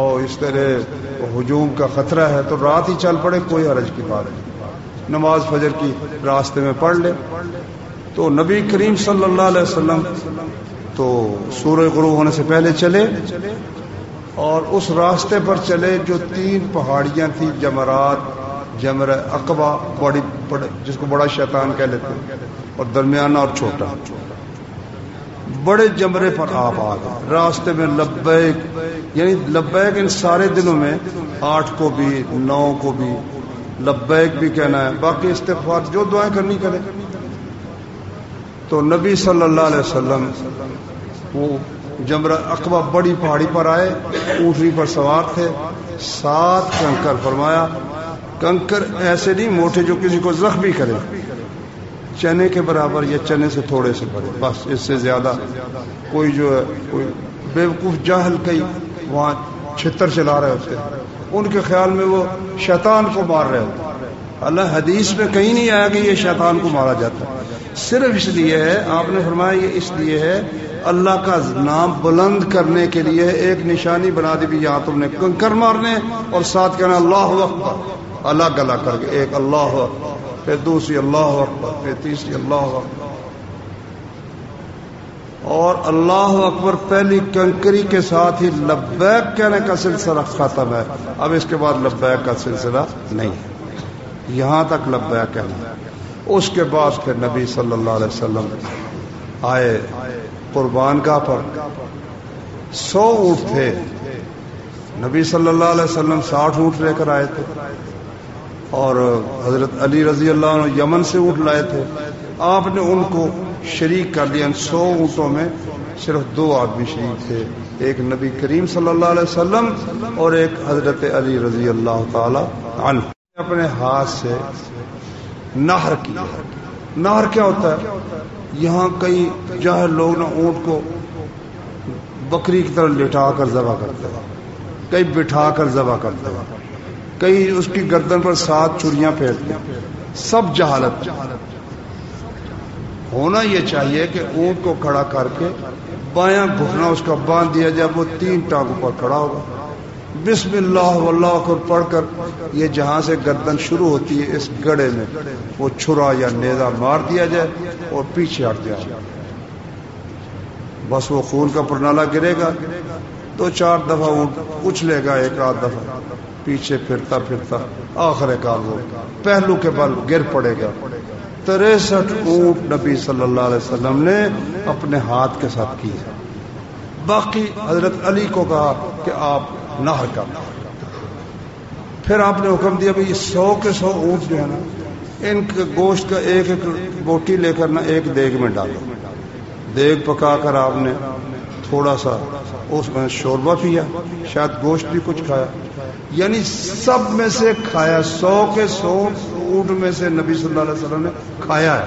اور اس طرح ہجوم کا خطرہ ہے تو رات ہی چل پڑے, کوئی حرج کی بات نہیں. نماز فجر کی راستے میں پڑھ لے. تو نبی کریم صلی اللہ علیہ وسلم تو سورج غروب ہونے سے پہلے چلے اور اس راستے پر چلے جو 3 پہاڑیاں تھیں, جمرات, جمر عقبہ بڑی جس کو بڑا شیطان کہہ لیتے ہیں, اور درمیانہ اور چھوٹا. بڑے جمرے پر آپ آ گئے. راستے میں لبیک, یعنی لبیک ان سارے دنوں میں 8 کو بھی 9 کو بھی لبیک بھی کہنا ہے, باقی استغفار جو دعائیں کرنی کرے. تو نبی صلی اللہ علیہ وسلم وہ جمرہ عقبہ بڑی پہاڑی پر آئے, اونٹنی پر سوار تھے, 7 کنکر فرمایا. کنکر ایسے نہیں موٹے جو کسی کو زخمی کرے, چنے کے برابر یا چنے سے تھوڑے سے بڑے, بس اس سے زیادہ. کوئی جو ہے کوئی بیوقوف جاہل کئی وہاں چھتر چلا رہے ہوتے ہیں, ان کے خیال میں وہ شیطان کو مار رہے ہوتے. اللہ حدیث میں کہیں نہیں آیا کہ یہ شیطان کو مارا جاتا ہے. صرف اس لیے ہے, آپ نے فرمایا یہ اس لیے ہے اللہ کا نام بلند کرنے کے لیے ایک نشانی بنا دی بھی, یہاں تم نے کنکر مارنے اور ساتھ کہنا اللہ اکبر, الگ الگ کر کے, ایک اللہ اکبر, پھر دوسری اللہ اکبر, پھر تیسری اللہ اکبر. اور اللہ اکبر پہلی کنکری کے ساتھ ہی لبیک کہنے کا سلسلہ ختم ہے. اب اس کے بعد لبیک کا سلسلہ نہیں ہے, یہاں تک لبیک کہنا. اس کے بعد پھر نبی صلی اللہ علیہ وسلم آئے قربان گاہ پر. 100 اونٹ تھے, نبی صلی اللہ علیہ وسلم 60 اونٹ لے کر آئے تھے, اور حضرت علی رضی اللہ عنہ یمن سے اونٹ لائے تھے. آپ نے ان کو شریک کر لیا. 100 اونٹوں میں صرف 2 آدمی شریک تھے, ایک نبی کریم صلی اللہ علیہ وسلم اور ایک حضرت علی رضی اللہ تعالی عنہ. اپنے ہاتھ سے نہر کی. نہر کیا ہوتا ہے؟ یہاں کئی جاہل لوگ نا اونٹ کو بکری کی طرح لٹا کر ذبح کرتے ہیں, کئی بٹھا کر ذبح کرتے ہیں, کئی اس کی گردن پر 7 چوڑیاں پھیرتے ہیں. سب جہالت. ہونا یہ چاہیے کہ اونٹ کو کھڑا کر کے بایاں گھٹنا اس کا باندھ دیا جائے, وہ 3 ٹانگوں پر کھڑا ہوگا, بسم اللہ واللہ اکبر پڑھ کر یہ جہاں سے گردن شروع ہوتی ہے اس گڑے میں وہ چھرا یا نیزہ مار دیا جائے اور پیچھے ہٹ جائے. بس وہ خون کا پرنالہ گرے گا, 2-4 دفعہ اونٹ اچھلے گا, 1-8 دفعہ پیچھے پھرتا پھرتا آخر کار وہ پہلو کے بل گر پڑے گا. 63 اونٹ نبی صلی اللہ علیہ وسلم نے اپنے ہاتھ کے ساتھ کی. باقی حضرت علی کو کہا کہ آپ نہر کا. پھر آپ نے حکم دیا بھئی 100 کے 100 اونٹ جو ہے نا, ان کے گوشت کا ایک ایک بوٹی لے کر نا ایک دیگ میں ڈالو. دیگ پکا کر آپ نے تھوڑا سا اس میں شوربہ پیا, شاید گوشت بھی کچھ کھایا, یعنی سب میں سے کھایا. 100 کے 100 اونٹ میں سے نبی صلی اللہ علیہ وسلم نے کھایا ہے،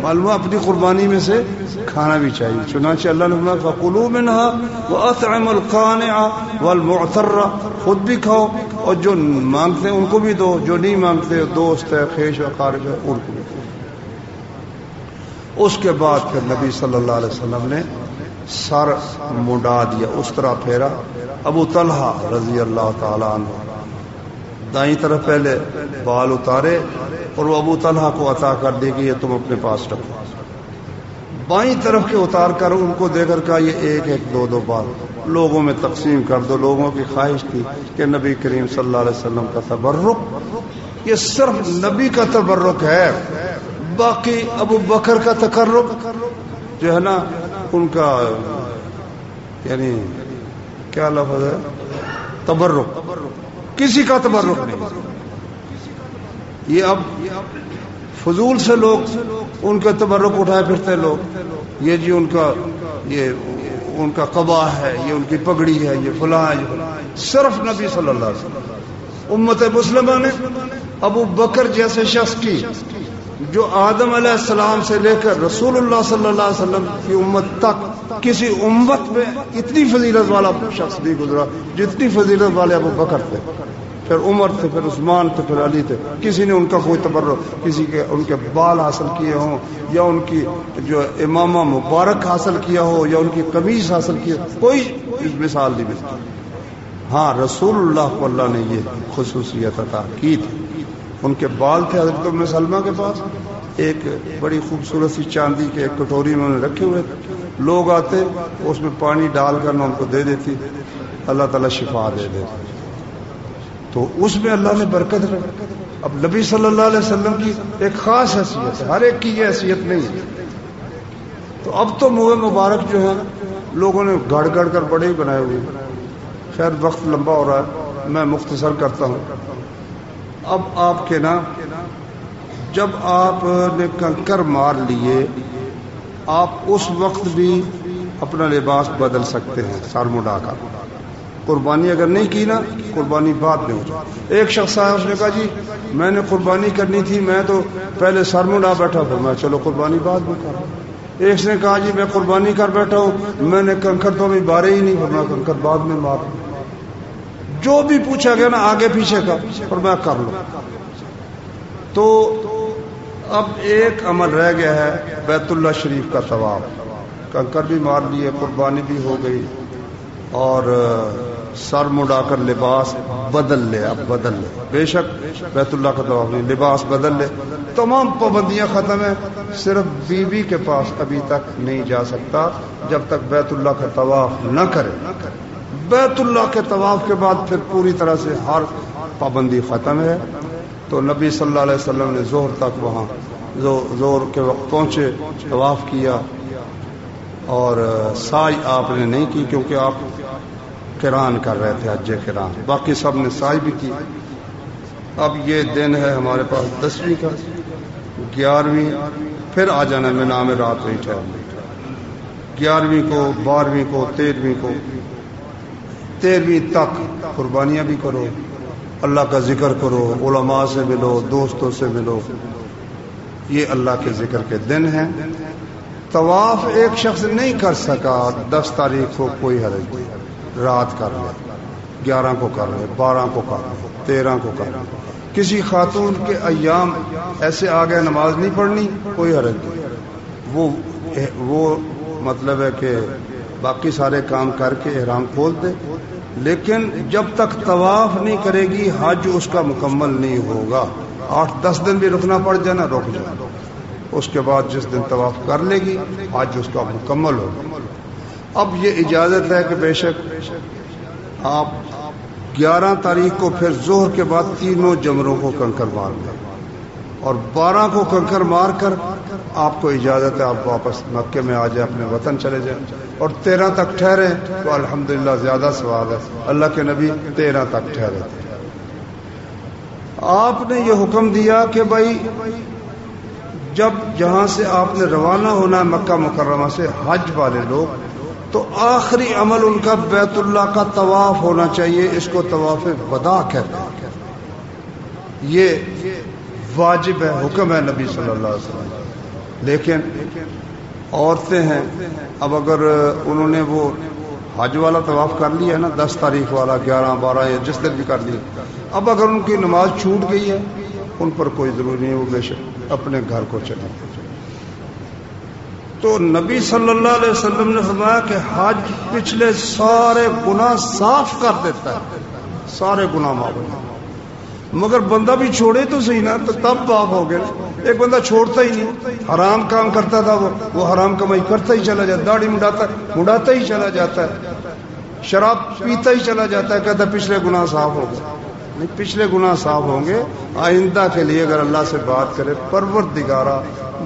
معلوم اپنی قربانی میں سے کھانا بھی چاہیے. چنانچہ اللہ نے فرمایا فَكُلُوا مِنْهَا وَأَطْعِمُوا الْقَانِعَ وَالْمُعْتَرَّ، خود بھی کھاؤ اور جو مانگتے ہیں ان کو بھی دو، جو نہیں مانگتے دوست ہے خیش و قارب ہے ان کو بھی دو. اس کے بعد پھر نبی صلی اللہ علیہ وسلم نے سر منڈا دیا، اس طرح پھیرا. ابو طلحہ رضی اللہ تعالی عنہ دائیں طرف پہلے بال اتارے اور وہ ابو طلحہ کو عطا کر دے کہ یہ تم اپنے پاس رکھو. بائیں طرف کے اتار کر ان کو دے کر کہا یہ ایک ایک دو دو بال لوگوں میں تقسیم کر دو. لوگوں کی خواہش تھی کہ نبی کریم صلی اللہ علیہ وسلم کا تبرک یہ صرف نبی کا تبرک ہے، باقی ابو بکر کا تقرب جو ہے نا ان کا یعنی کیا لفظ ہے تبرک، کسی کا تبرک نہیں. یہ اب فضول سے لوگ ان کا تبرک اٹھائے پھرتے لوگ، یہ جی ان کا قبا ہے، یہ ان کی پگڑی ہے، یہ فلاں ہے، یہ فلاں. صرف نبی صلی اللہ علیہ وسلم امت مسلمہ نے ابو بکر جیسے شخص کی جو آدم علیہ السلام سے لے کر رسول اللہ صلی اللہ علیہ وسلم کی امت تک کسی امت میں اتنی فضیلت والا شخص نہیں گزرا جتنی فضیلت والے ابو بکر تھے، پھر عمر تھے، پھر عثمان تھے، پھر علی تھے. کسی نے ان کا کوئی تبرک، کسی کے ان کے بال حاصل کیے ہوں یا ان کی جو امامہ مبارک حاصل کیا ہو یا ان کی قمیص حاصل کی، کوئی مثال نہیں ملتی. ہاں رسول اللہ کو اللہ نے یہ خصوصیت عطا کی تھی. ان کے بال تھے حضرت ام سلمہ کے پاس، ایک بڑی خوبصورت سی چاندی کے ایک کٹوری میں انہوں نے رکھے ہوئے تھے. لوگ آتے اس میں پانی ڈال کر ان کو دے دیتی، اللہ تعالیٰ شفا دے دیتے. تو اس میں اللہ نے برکت رکھی. اب نبی صلی اللہ علیہ وسلم کی ایک خاص حیثیت ہے، ہر ایک کی یہ حیثیت نہیں ہے. تو اب تو منہ مبارک جو ہے لوگوں نے گڑ گڑ کر بڑے ہی بنائے ہوئے. خیر وقت لمبا ہو رہا ہے، میں مختصر کرتا ہوں. اب آپ کے نا جب آپ نے کنکر مار لیے آپ اس وقت بھی اپنا لباس بدل سکتے ہیں سر منڈا کر. قربانی اگر نہیں کی نا قربانی بعد میں ہو جائے. ایک شخص آیا اس نے کہا جی میں نے قربانی کرنی تھی، میں تو پہلے سر منڈا بیٹھا تھا، میں چلو قربانی بعد میں کر. ایک نے کہا جی میں قربانی کر بیٹھا ہوں، میں نے کنکر تو ابھی مارے ہی نہیں، میں کنکر بعد میں مار. جو بھی پوچھا گیا نا آگے پیچھے کا اور میں کر لوں. تو اب ایک عمل رہ گیا ہے بیت اللہ شریف کا طواف. کنکر بھی مار لیے، قربانی بھی ہو گئی اور سر مڈا کر لباس بدل لے. اب بدل لے، بے شک بیت اللہ کا طواف نہیں، لباس بدل لے. تمام پابندیاں ختم ہیں، صرف بیوی کے پاس ابھی تک نہیں جا سکتا جب تک بیت اللہ کا طواف نہ کرے. بیت اللہ کے طواف کے بعد پھر پوری طرح سے ہر پابندی ختم ہے. تو نبی صلی اللہ علیہ وسلم نے ظہر تک وہاں ظہر کے وقت پہنچے، طواف کیا اور سعی آپ نے نہیں کی کیونکہ آپ قران کر رہے تھے، حج قران. باقی سب نے سعی بھی کی. اب یہ دن ہے ہمارے پاس 10ویں کا، 11ویں پھر آ جانا میں نام رات نہیں ٹھہرنا. 11ویں کو، 12ویں کو، 13ویں کو، 13ویں تک قربانیاں بھی کرو، اللہ کا ذکر کرو، علماء سے ملو، دوستوں سے ملو. یہ اللہ کے ذکر کے دن ہیں. طواف ایک شخص نہیں کر سکا 10 تاریخ کو، کوئی حرج نہیں، رات کر لے، 11 کو کر لے، 12 کو کر لے، 13 کو کر لے. کسی خاتون کے ایام ایسے آ گئے نماز نہیں پڑھنی، کوئی حرج نہیں. وہ مطلب ہے کہ باقی سارے کام کر کے احرام کھول دے، لیکن جب تک طواف نہیں کرے گی حج اس کا مکمل نہیں ہوگا. 8-10 دن بھی رکنا پڑ جائے نا رک جائے، اس کے بعد جس دن طواف کر لے گی حج اس کا مکمل ہوگا. اب یہ اجازت ہے کہ بے شک آپ 11 تاریخ کو پھر ظہر کے بعد تینوں جمروں کو کنکر مار دیں اور 12 کو کنکر مار کر آپ کو اجازت ہے آپ واپس مکے میں آ جائیں، اپنے وطن چلے جائیں اور 13 تک ٹھہرے تو الحمدللہ زیادہ ثواب ہے. اللہ کے نبی 13 تک ٹھہرے تھے. آپ نے یہ حکم دیا کہ بھائی جب جہاں سے آپ نے روانہ ہونا ہے مکہ مکرمہ سے حج والے لوگ، تو آخری عمل ان کا بیت اللہ کا طواف ہونا چاہیے. اس کو طواف وداع کہتے ہیں. یہ واجب ہے، حکم ہے نبی صلی اللہ علیہ وسلم. لیکن عورتیں ہیں، اب اگر انہوں نے وہ حج والا طواف کر لیا ہے نا 10 تاریخ والا 11 12 یا جس دن بھی کر لیا، اب اگر ان کی نماز چھوٹ گئی ہے ان پر کوئی ضروری نہیں، وہ بے شک اپنے گھر کو چلیں. تو نبی صلی اللہ علیہ وسلم نے فرمایا کہ حج پچھلے سارے گناہ صاف کر دیتا ہے، سارے گناہ معاف ہو. مگر بندہ بھی چھوڑے تو صحیح نا، تو تب معاف ہو گئے. ایک بندہ چھوڑتا ہی نہیں، حرام کام کرتا تھا، وہ حرام کمائی کرتا ہی چلا جاتا، داڑھی مڑاتا ہی چلا جاتا ہے، شراب پیتا ہی چلا جاتا ہے، کہتا ہے پچھلے گناہ صاف ہو گئے. نہیں، پچھلے گناہ صاف ہوں گے. آئندہ کے لیے اگر اللہ سے بات کرے، پروردگارا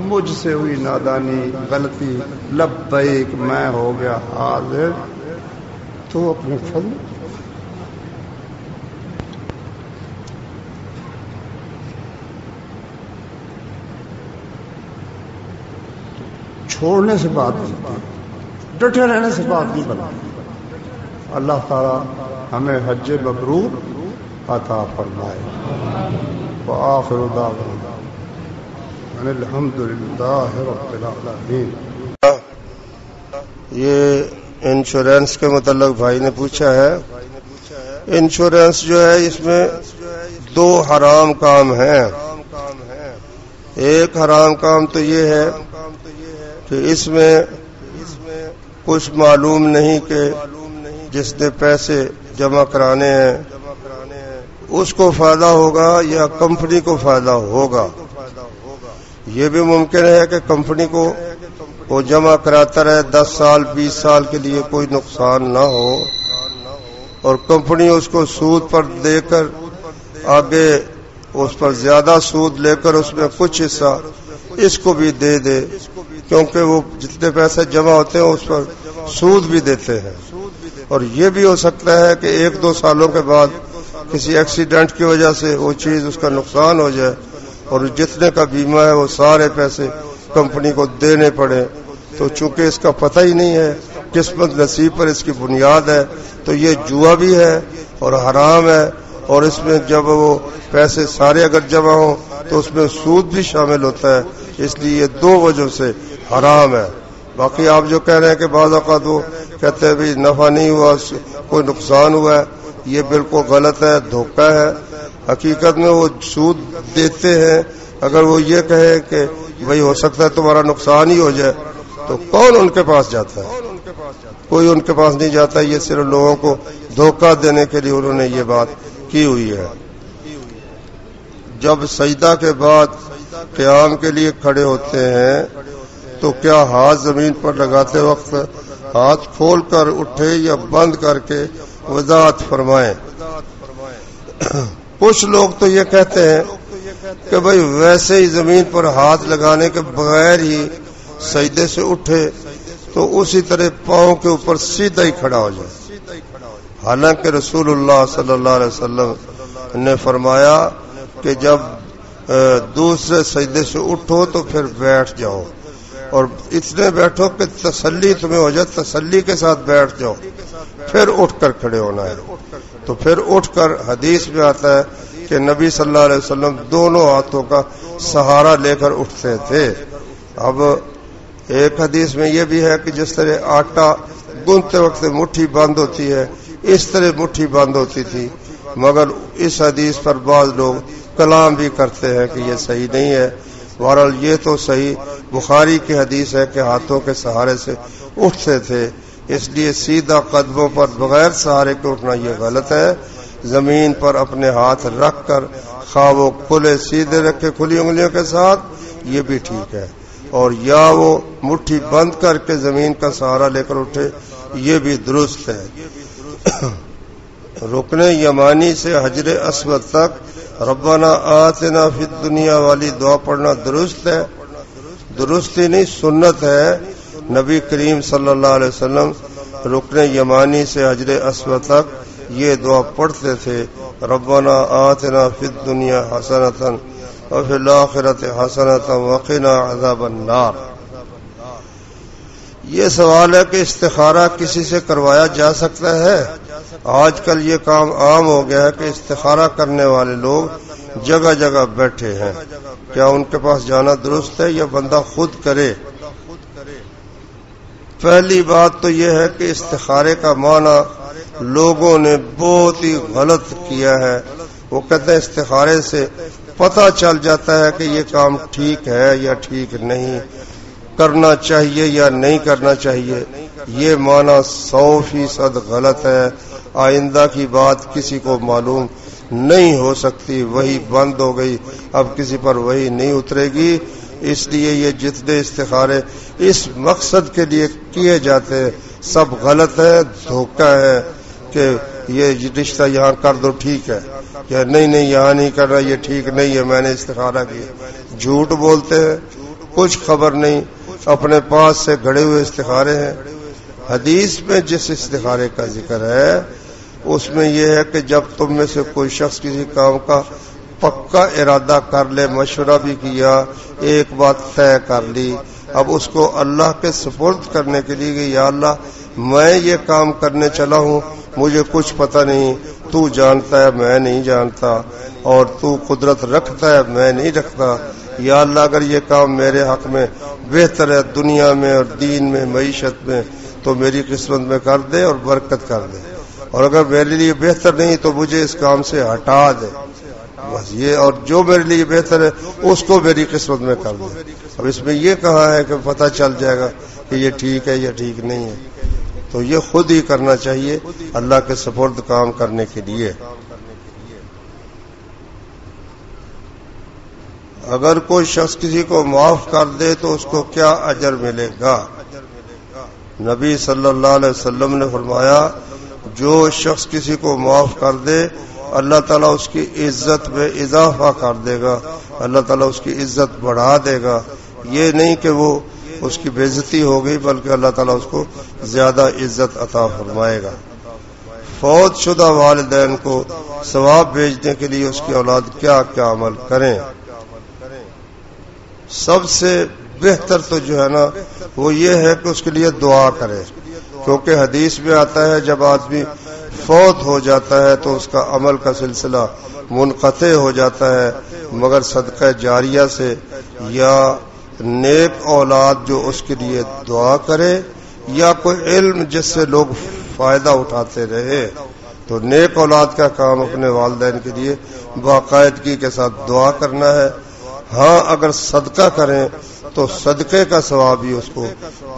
مجھ سے ہوئی نادانی غلطی، لبیک میں ہو گیا حاضر، تو اپنے فضل چھوڑنے سے بات نہیں، ڈٹے رہنے سے بات نہیں بنتی. اللہ تعالی ہمیں حج مبرور عطا فرمائے. وآخر دعوانا ان الحمدللہ رب العالمین. یہ انشورنس کے متعلق بھائی نے پوچھا ہے. انشورنس جو ہے اس میں 2 حرام کام ہیں. ایک حرام کام تو یہ ہے کہ اس میں کچھ معلوم نہیں کہ جس نے پیسے جمع کرانے ہیں اس کو فائدہ ہوگا یا کمپنی کو فائدہ ہوگا. یہ بھی ممکن ہے کہ کمپنی کو وہ جمع کراتا رہے 10 سال 20 سال کے لیے، کوئی نقصان نہ ہو، اور کمپنی اس کو سود پر دے کر آگے اس پر زیادہ سود لے کر اس میں کچھ حصہ اس کو بھی دے دے، کیونکہ وہ جتنے پیسے جمع ہوتے ہیں اس پر سود بھی دیتے ہیں. اور یہ بھی ہو سکتا ہے کہ 1-2 سالوں کے بعد کسی ایکسیڈنٹ کی وجہ سے وہ چیز اس کا نقصان ہو جائے اور جتنے کا بیمہ ہے وہ سارے پیسے کمپنی کو دینے پڑے. تو چونکہ اس کا پتہ ہی نہیں ہے، قسمت نصیب پر اس کی بنیاد ہے، تو یہ جوا بھی ہے اور حرام ہے. اور اس میں جب وہ پیسے سارے اگر جمع ہوں تو اس میں سود بھی شامل ہوتا ہے. اس لیے یہ 2 وجہ سے حرام ہے. باقی آپ جو کہہ رہے ہیں کہ بعض اوقات وہ کہتے ہیں بھی نفع نہیں ہوا، کوئی نقصان ہوا ہے، یہ بالکل غلط ہے، دھوکہ ہے. حقیقت میں وہ سود دیتے ہیں. اگر وہ یہ کہے کہ بھئی ہو سکتا ہے تمہارا نقصان ہی ہو جائے، تو کون ان کے پاس جاتا ہے؟ کوئی ان کے پاس نہیں جاتا. یہ صرف لوگوں کو دھوکہ دینے کے لیے انہوں نے یہ بات کی ہوئی ہے. جب سجدہ کے بعد قیام کے لیے کھڑے ہوتے ہیں تو کیا ہاتھ زمین پر لگاتے وقت ہاتھ کھول کر اٹھے یا بند کر کے وضاحت فرمائیں؟ کچھ لوگ تو یہ کہتے ہیں کہ بھئی ویسے ہی زمین پر ہاتھ لگانے کے بغیر ہی سجدے سے اٹھے تو اسی طرح پاؤں کے اوپر سیدھا ہی کھڑا ہو جائے. حالانکہ رسول اللہ صلی اللہ علیہ وسلم نے فرمایا کہ جب دوسرے سجدے سے اٹھو تو پھر بیٹھ جاؤ، اور اتنے بیٹھو کہ تسلی تمہیں ہو جائے، تسلی کے ساتھ بیٹھ جاؤ، پھر اٹھ کر کھڑے ہونا ہے. تو پھر اٹھ کر حدیث میں آتا ہے کہ نبی صلی اللہ علیہ وسلم دونوں ہاتھوں کا سہارا لے کر اٹھتے تھے. اب ایک حدیث میں یہ بھی ہے کہ جس طرح آٹا گوندتے وقت مٹھی بند ہوتی ہے اس طرح مٹھی بند ہوتی تھی. مگر اس حدیث پر بعض لوگ کلام بھی کرتے ہیں کہ یہ صحیح نہیں ہے. بہرحال یہ تو صحیح بخاری کی حدیث ہے کہ ہاتھوں کے سہارے سے اٹھتے تھے. اس لیے سیدھا قدموں پر بغیر سہارے کے اٹھنا یہ غلط ہے. زمین پر اپنے ہاتھ رکھ کر خواہ وہ کھلے سیدھے رکھے کھلی انگلیوں کے ساتھ یہ بھی ٹھیک ہے، اور یا وہ مٹھی بند کر کے زمین کا سہارا لے کر اٹھے یہ بھی درست ہے. رکن یمانی سے حجر اسود تک ربنا آتنا فی الدنیا والی دعا پڑھنا درست ہے؟ درست ہی نہیں، سنت ہے. نبی کریم صلی اللہ علیہ وسلم رکن یمانی سے حجر اسود تک یہ دعا پڑھتے تھے، ربنا آتنا فی الدنیا حسنۃ وفی الآخرۃ حسنۃ وقنا عذاب النار. یہ سوال ہے کہ استخارہ کسی سے کروایا جا سکتا ہے؟ آج کل یہ کام عام ہو گیا ہے کہ استخارہ کرنے والے لوگ جگہ جگہ بیٹھے ہیں، کیا ان کے پاس جانا درست ہے یا بندہ خود کرے؟ پہلی بات تو یہ ہے کہ استخارے کا معنی لوگوں نے بہت ہی غلط کیا ہے۔ وہ کہتے ہیں استخارے سے پتہ چل جاتا ہے کہ یہ کام ٹھیک ہے یا ٹھیک نہیں، کرنا چاہیے یا نہیں کرنا چاہیے۔ یہ معنی 100% غلط ہے۔ آئندہ کی بات کسی کو معلوم نہیں ہو سکتی، وہی بند ہو گئی، اب کسی پر وہی نہیں اترے گی۔ اس لیے یہ جتنے استخارے اس مقصد کے لیے کیے جاتے ہیں سب غلط ہے، دھوکہ ہے کہ یہ رشتہ یہاں کر دو ٹھیک ہے، یا نہیں یہاں نہیں کر رہا، یہ ٹھیک نہیں ہے، میں نے استخارہ کیا۔ جھوٹ بولتے ہیں، کچھ خبر نہیں، اپنے پاس سے گھڑے ہوئے استخارے ہیں۔ حدیث میں جس استخارے کا ذکر ہے اس میں یہ ہے کہ جب تم میں سے کوئی شخص کسی کام کا پکا ارادہ کر لے، مشورہ بھی کیا، ایک بات طے کر لی، اب اس کو اللہ کے سپرد کرنے کے لیے کہ یا اللہ میں یہ کام کرنے چلا ہوں، مجھے کچھ پتہ نہیں، تو جانتا ہے میں نہیں جانتا، اور تو قدرت رکھتا ہے میں نہیں رکھتا، یا اللہ اگر یہ کام میرے حق میں بہتر ہے دنیا میں اور دین میں معیشت میں تو میری قسمت میں کر دے اور برکت کر دے، اور اگر میرے لیے بہتر نہیں تو مجھے اس کام سے ہٹا دے، بس یہ، اور جو میرے لیے بہتر ہے اس کو میری قسمت میں کر دے۔ اب اس میں یہ کہا ہے کہ پتہ چل جائے گا کہ یہ ٹھیک ہے یا ٹھیک نہیں ہے، تو یہ خود ہی کرنا چاہیے اللہ کے سپرد کام کرنے کے لیے۔ اگر کوئی شخص کسی کو معاف کر دے تو اس کو کیا اجر ملے گا؟ نبی صلی اللہ علیہ وسلم نے فرمایا جو شخص کسی کو معاف کر دے اللہ تعالیٰ اس کی عزت میں اضافہ کر دے گا، اللہ تعالیٰ اس کی عزت بڑھا دے گا۔ یہ نہیں کہ وہ اس کی بے عزتی ہو گئی، بلکہ اللہ تعالیٰ اس کو زیادہ عزت عطا فرمائے گا۔ فوت شدہ والدین کو ثواب بھیجنے کے لیے اس کی اولاد کیا کیا عمل کریں؟ سب سے بہتر تو جو ہے نا وہ یہ ہے کہ اس کے لیے دعا کرے، کیونکہ حدیث میں آتا ہے جب آدمی فوت ہو جاتا ہے تو اس کا عمل کا سلسلہ منقطع ہو جاتا ہے، مگر صدقہ جاریہ سے یا نیک اولاد جو اس کے لیے دعا کرے یا کوئی علم جس سے لوگ فائدہ اٹھاتے رہے، تو نیک اولاد کا کام اپنے والدین کے لیے باقاعدگی کے ساتھ دعا کرنا ہے۔ ہاں اگر صدقہ کریں تو صدقے کا ثواب بھی اس کو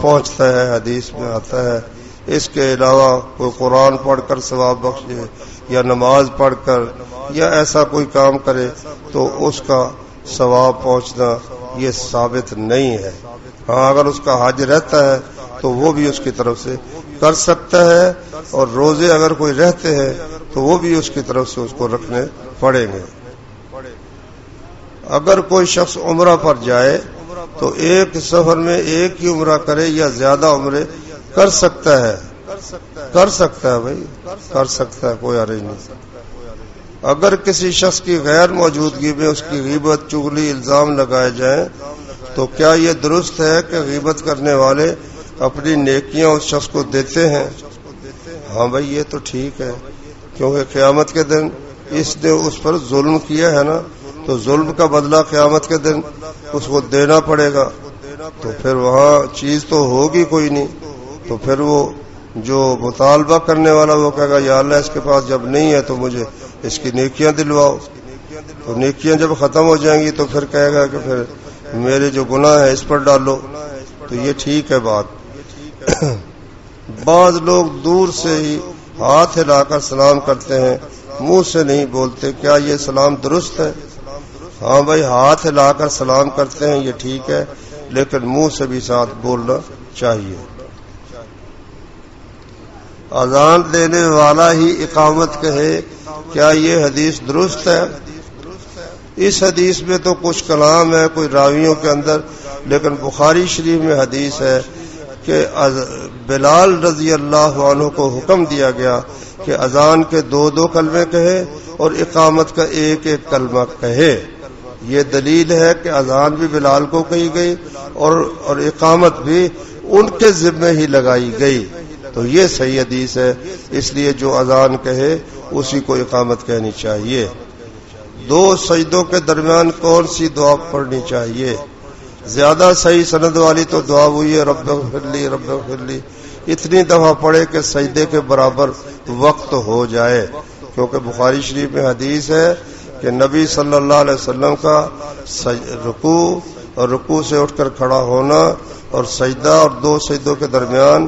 پہنچتا ہے، حدیث میں آتا ہے۔ اس کے علاوہ کوئی قرآن پڑھ کر ثواب بخشے یا نماز پڑھ کر یا ایسا کوئی کام کرے تو اس کا ثواب پہنچنا یہ ثابت نہیں ہے۔ ہاں اگر اس کا حج رہتا ہے تو وہ بھی اس کی طرف سے کر سکتا ہے، اور روزے اگر کوئی رہتے ہیں تو وہ بھی اس کی طرف سے اس کو رکھنے پڑیں گے۔ اگر کوئی شخص عمرہ پر جائے تو ایک سفر میں ایک ہی عمرہ کرے یا زیادہ عمرے کر سکتا ہے؟ کر سکتا ہے بھائی، کر سکتا ہے، کوئی حرج نہیں۔ اگر کسی شخص کی غیر موجودگی میں اس کی غیبت چغلی الزام لگائے جائیں تو کیا یہ درست ہے کہ غیبت کرنے والے اپنی نیکیاں اس شخص کو دیتے ہیں؟ ہاں بھائی یہ تو ٹھیک ہے، کیونکہ قیامت کے دن اس نے اس پر ظلم کیا ہے نا، تو ظلم کا بدلہ قیامت کے دن اس کو دینا پڑے گا، تو پھر وہاں چیز تو ہوگی کوئی نہیں، تو پھر وہ جو مطالبہ کرنے والا وہ کہے گا یا اللہ اس کے پاس جب نہیں ہے تو مجھے اس کی نیکیاں دلواؤ، تو نیکیاں جب ختم ہو جائیں گی تو پھر کہے گا کہ پھر میرے جو گناہ ہے اس پر ڈالو، تو یہ ٹھیک ہے بات۔ بعض لوگ دور سے ہی ہاتھ ہلا کر سلام کرتے ہیں، منہ سے نہیں بولتے، کیا یہ سلام درست ہے؟ ہاں بھائی ہاتھ ہلا کر سلام کرتے ہیں یہ ٹھیک ہے، لیکن منہ سے بھی ساتھ بولنا چاہیے۔ اذان دینے والا ہی اقامت کہے، کیا یہ حدیث درست ہے؟ اس حدیث میں تو کچھ کلام ہے کوئی راویوں کے اندر، لیکن بخاری شریف میں حدیث ہے کہ بلال رضی اللہ عنہ کو حکم دیا گیا کہ اذان کے 2 کلمے کہے اور اقامت کا ایک کلمہ کہے۔ یہ دلیل ہے کہ اذان بھی بلال کو کہی گئی اور اقامت بھی ان کے ذمہ ہی لگائی گئی، تو یہ صحیح حدیث ہے۔ اس لیے جو اذان کہے اسی کو اقامت کہنی چاہیے۔ دو سجدوں کے درمیان کون سی دعا پڑھنی چاہیے؟ زیادہ صحیح سند والی تو دعا ہوئی ہے رب اغفر لی رب اغفر لی، اتنی دفعہ پڑھے کہ سجدے کے برابر وقت ہو جائے، کیونکہ بخاری شریف میں حدیث ہے کہ نبی صلی اللہ علیہ وسلم کا رکوع اور رکوع سے اٹھ کر کھڑا ہونا اور سجدہ اور دو سجدوں کے درمیان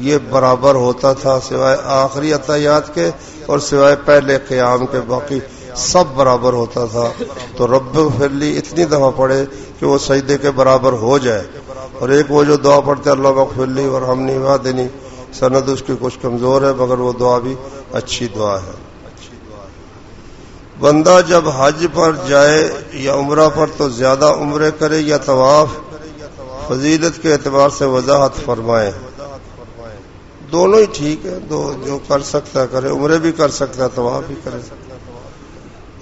یہ برابر ہوتا تھا، سوائے آخری اتحیات کے اور سوائے پہلے قیام کے، باقی سب برابر ہوتا تھا۔ تو رب اغفر لی اتنی دفعہ پڑھے کہ وہ سجدے کے برابر ہو جائے۔ اور ایک وہ جو دعا پڑھتے اللہم اغفر لی وارحمنی واہدنی، سند اس کی کچھ کمزور ہے مگر وہ دعا بھی اچھی دعا ہے۔ بندہ جب حج پر جائے یا عمرہ پر تو زیادہ عمرے کرے یا طواف؟ فضیلت کے اعتبار سے وضاحت فرمائیں۔ دونوں ہی ٹھیک ہے، دو جو کر سکتا ہے کرے، عمرے بھی کر سکتا ہے طواف بھی کرے۔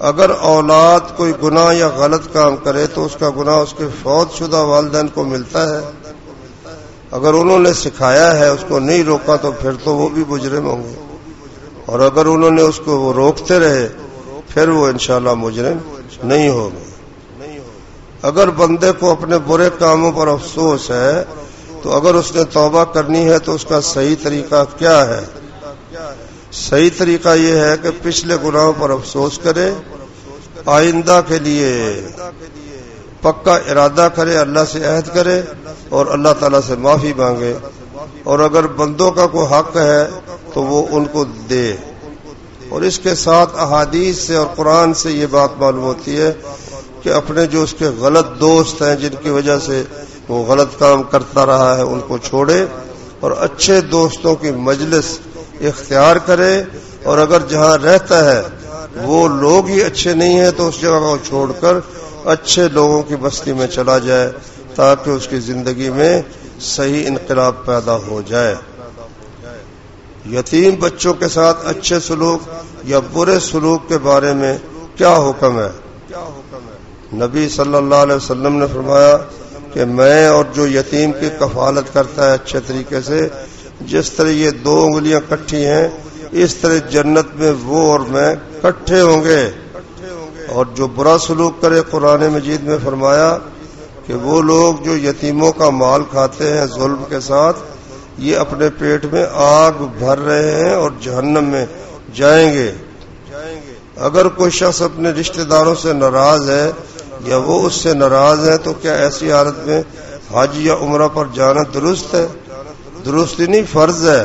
اگر اولاد کوئی گناہ یا غلط کام کرے تو اس کا گناہ اس کے فوت شدہ والدین کو ملتا ہے؟ اگر انہوں نے سکھایا ہے اس کو نہیں روکا تو پھر تو وہ بھی مجرم ہوں گے، اور اگر انہوں نے اس کو وہ روکتے رہے پھر وہ انشاءاللہ مجرم نہیں ہوگے۔ اگر بندے کو اپنے برے کاموں پر افسوس ہے تو اگر اس نے توبہ کرنی ہے تو اس کا صحیح طریقہ کیا ہے؟ صحیح طریقہ یہ ہے کہ پچھلے گناہوں پر افسوس کرے، آئندہ کے لیے پکا ارادہ کرے، اللہ سے عہد کرے اور اللہ تعالیٰ سے معافی مانگے، اور اگر بندوں کا کوئی حق ہے تو وہ ان کو دے۔ اور اس کے ساتھ احادیث سے اور قرآن سے یہ بات معلوم ہوتی ہے کہ اپنے جو اس کے غلط دوست ہیں جن کی وجہ سے وہ غلط کام کرتا رہا ہے ان کو چھوڑے اور اچھے دوستوں کی مجلس اختیار کرے، اور اگر جہاں رہتا ہے وہ لوگ ہی اچھے نہیں ہیں تو اس جگہ کو چھوڑ کر اچھے لوگوں کی بستی میں چلا جائے تاکہ اس کی زندگی میں صحیح انقلاب پیدا ہو جائے۔ یتیم بچوں کے ساتھ اچھے سلوک یا برے سلوک کے بارے میں کیا حکم ہے؟ نبی صلی اللہ علیہ وسلم نے فرمایا کہ میں اور جو یتیم کی کفالت کرتا ہے اچھے طریقے سے، جس طرح یہ دو انگلیاں کٹھی ہیں اس طرح جنت میں وہ اور میں کٹھے ہوں گے۔ اور جو برا سلوک کرے، قرآن مجید میں فرمایا کہ وہ لوگ جو یتیموں کا مال کھاتے ہیں ظلم کے ساتھ، یہ اپنے پیٹ میں آگ بھر رہے ہیں اور جہنم میں جائیں گے۔ اگر کوئی شخص اپنے رشتہ داروں سے ناراض ہے یا وہ اس سے ناراض ہے تو کیا ایسی حالت میں حج یا عمرہ پر جانا درست ہے؟ درست نہیں، فرض ہے۔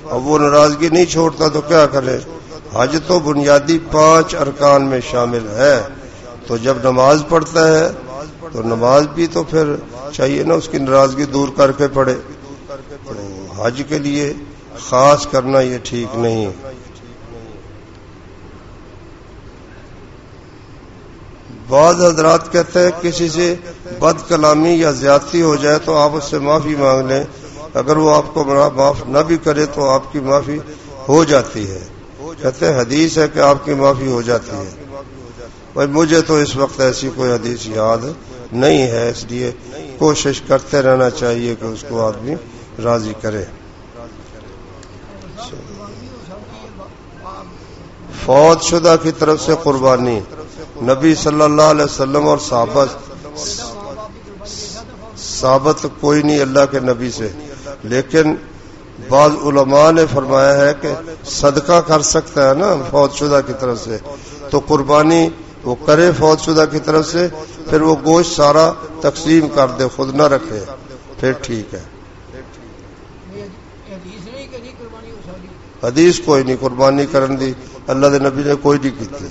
اب وہ ناراضگی نہیں چھوڑتا تو کیا کرے؟ حج تو بنیادی 5 ارکان میں شامل ہے، تو جب نماز پڑھتا ہے تو نماز بھی تو پھر چاہیے نا اس کی ناراضگی دور کر کے پڑھے۔ تو حج کے لیے خاص کرنا یہ ٹھیک نہیں۔ بعض حضرات کہتے ہیں کسی سے بد کلامی یا زیادتی ہو جائے تو آپ اس سے معافی مانگ لیں، اگر وہ آپ کو معاف نہ بھی کرے تو آپ کی معافی ہو جاتی ہے۔ کہتے ہیں حدیث ہے کہ آپ کی معافی ہو جاتی ہے۔ بھائی مجھے تو اس وقت ایسی کوئی حدیث یاد نہیں ہے، اس لیے کوشش کرتے رہنا چاہیے کہ اس کو آدمی راضی کرے۔ فوت شدہ کی طرف سے قربانی، نبی صلی اللہ علیہ وسلم اور ثابت کوئی نہیں اللہ کے نبی سے، لیکن بعض علماء نے فرمایا ہے کہ صدقہ کر سکتا ہے نا فوت شدہ کی طرف سے، تو قربانی وہ کرے فوت شدہ کی طرف سے، پھر وہ گوشت سارا تقسیم کر دے، خود نہ رکھے، پھر ٹھیک ہے۔ حدیث کوئی نہیں قربانی کرن دی، اللہ دے نبی نے کوئی نہیں کی تھی۔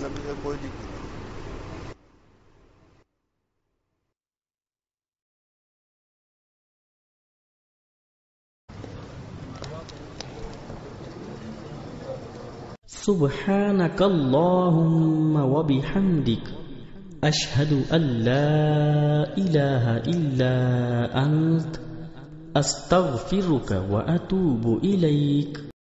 سبحانك اللهم وبحمدك أشهد أن لا إله إلا أنت أستغفرك وأتوب إليك۔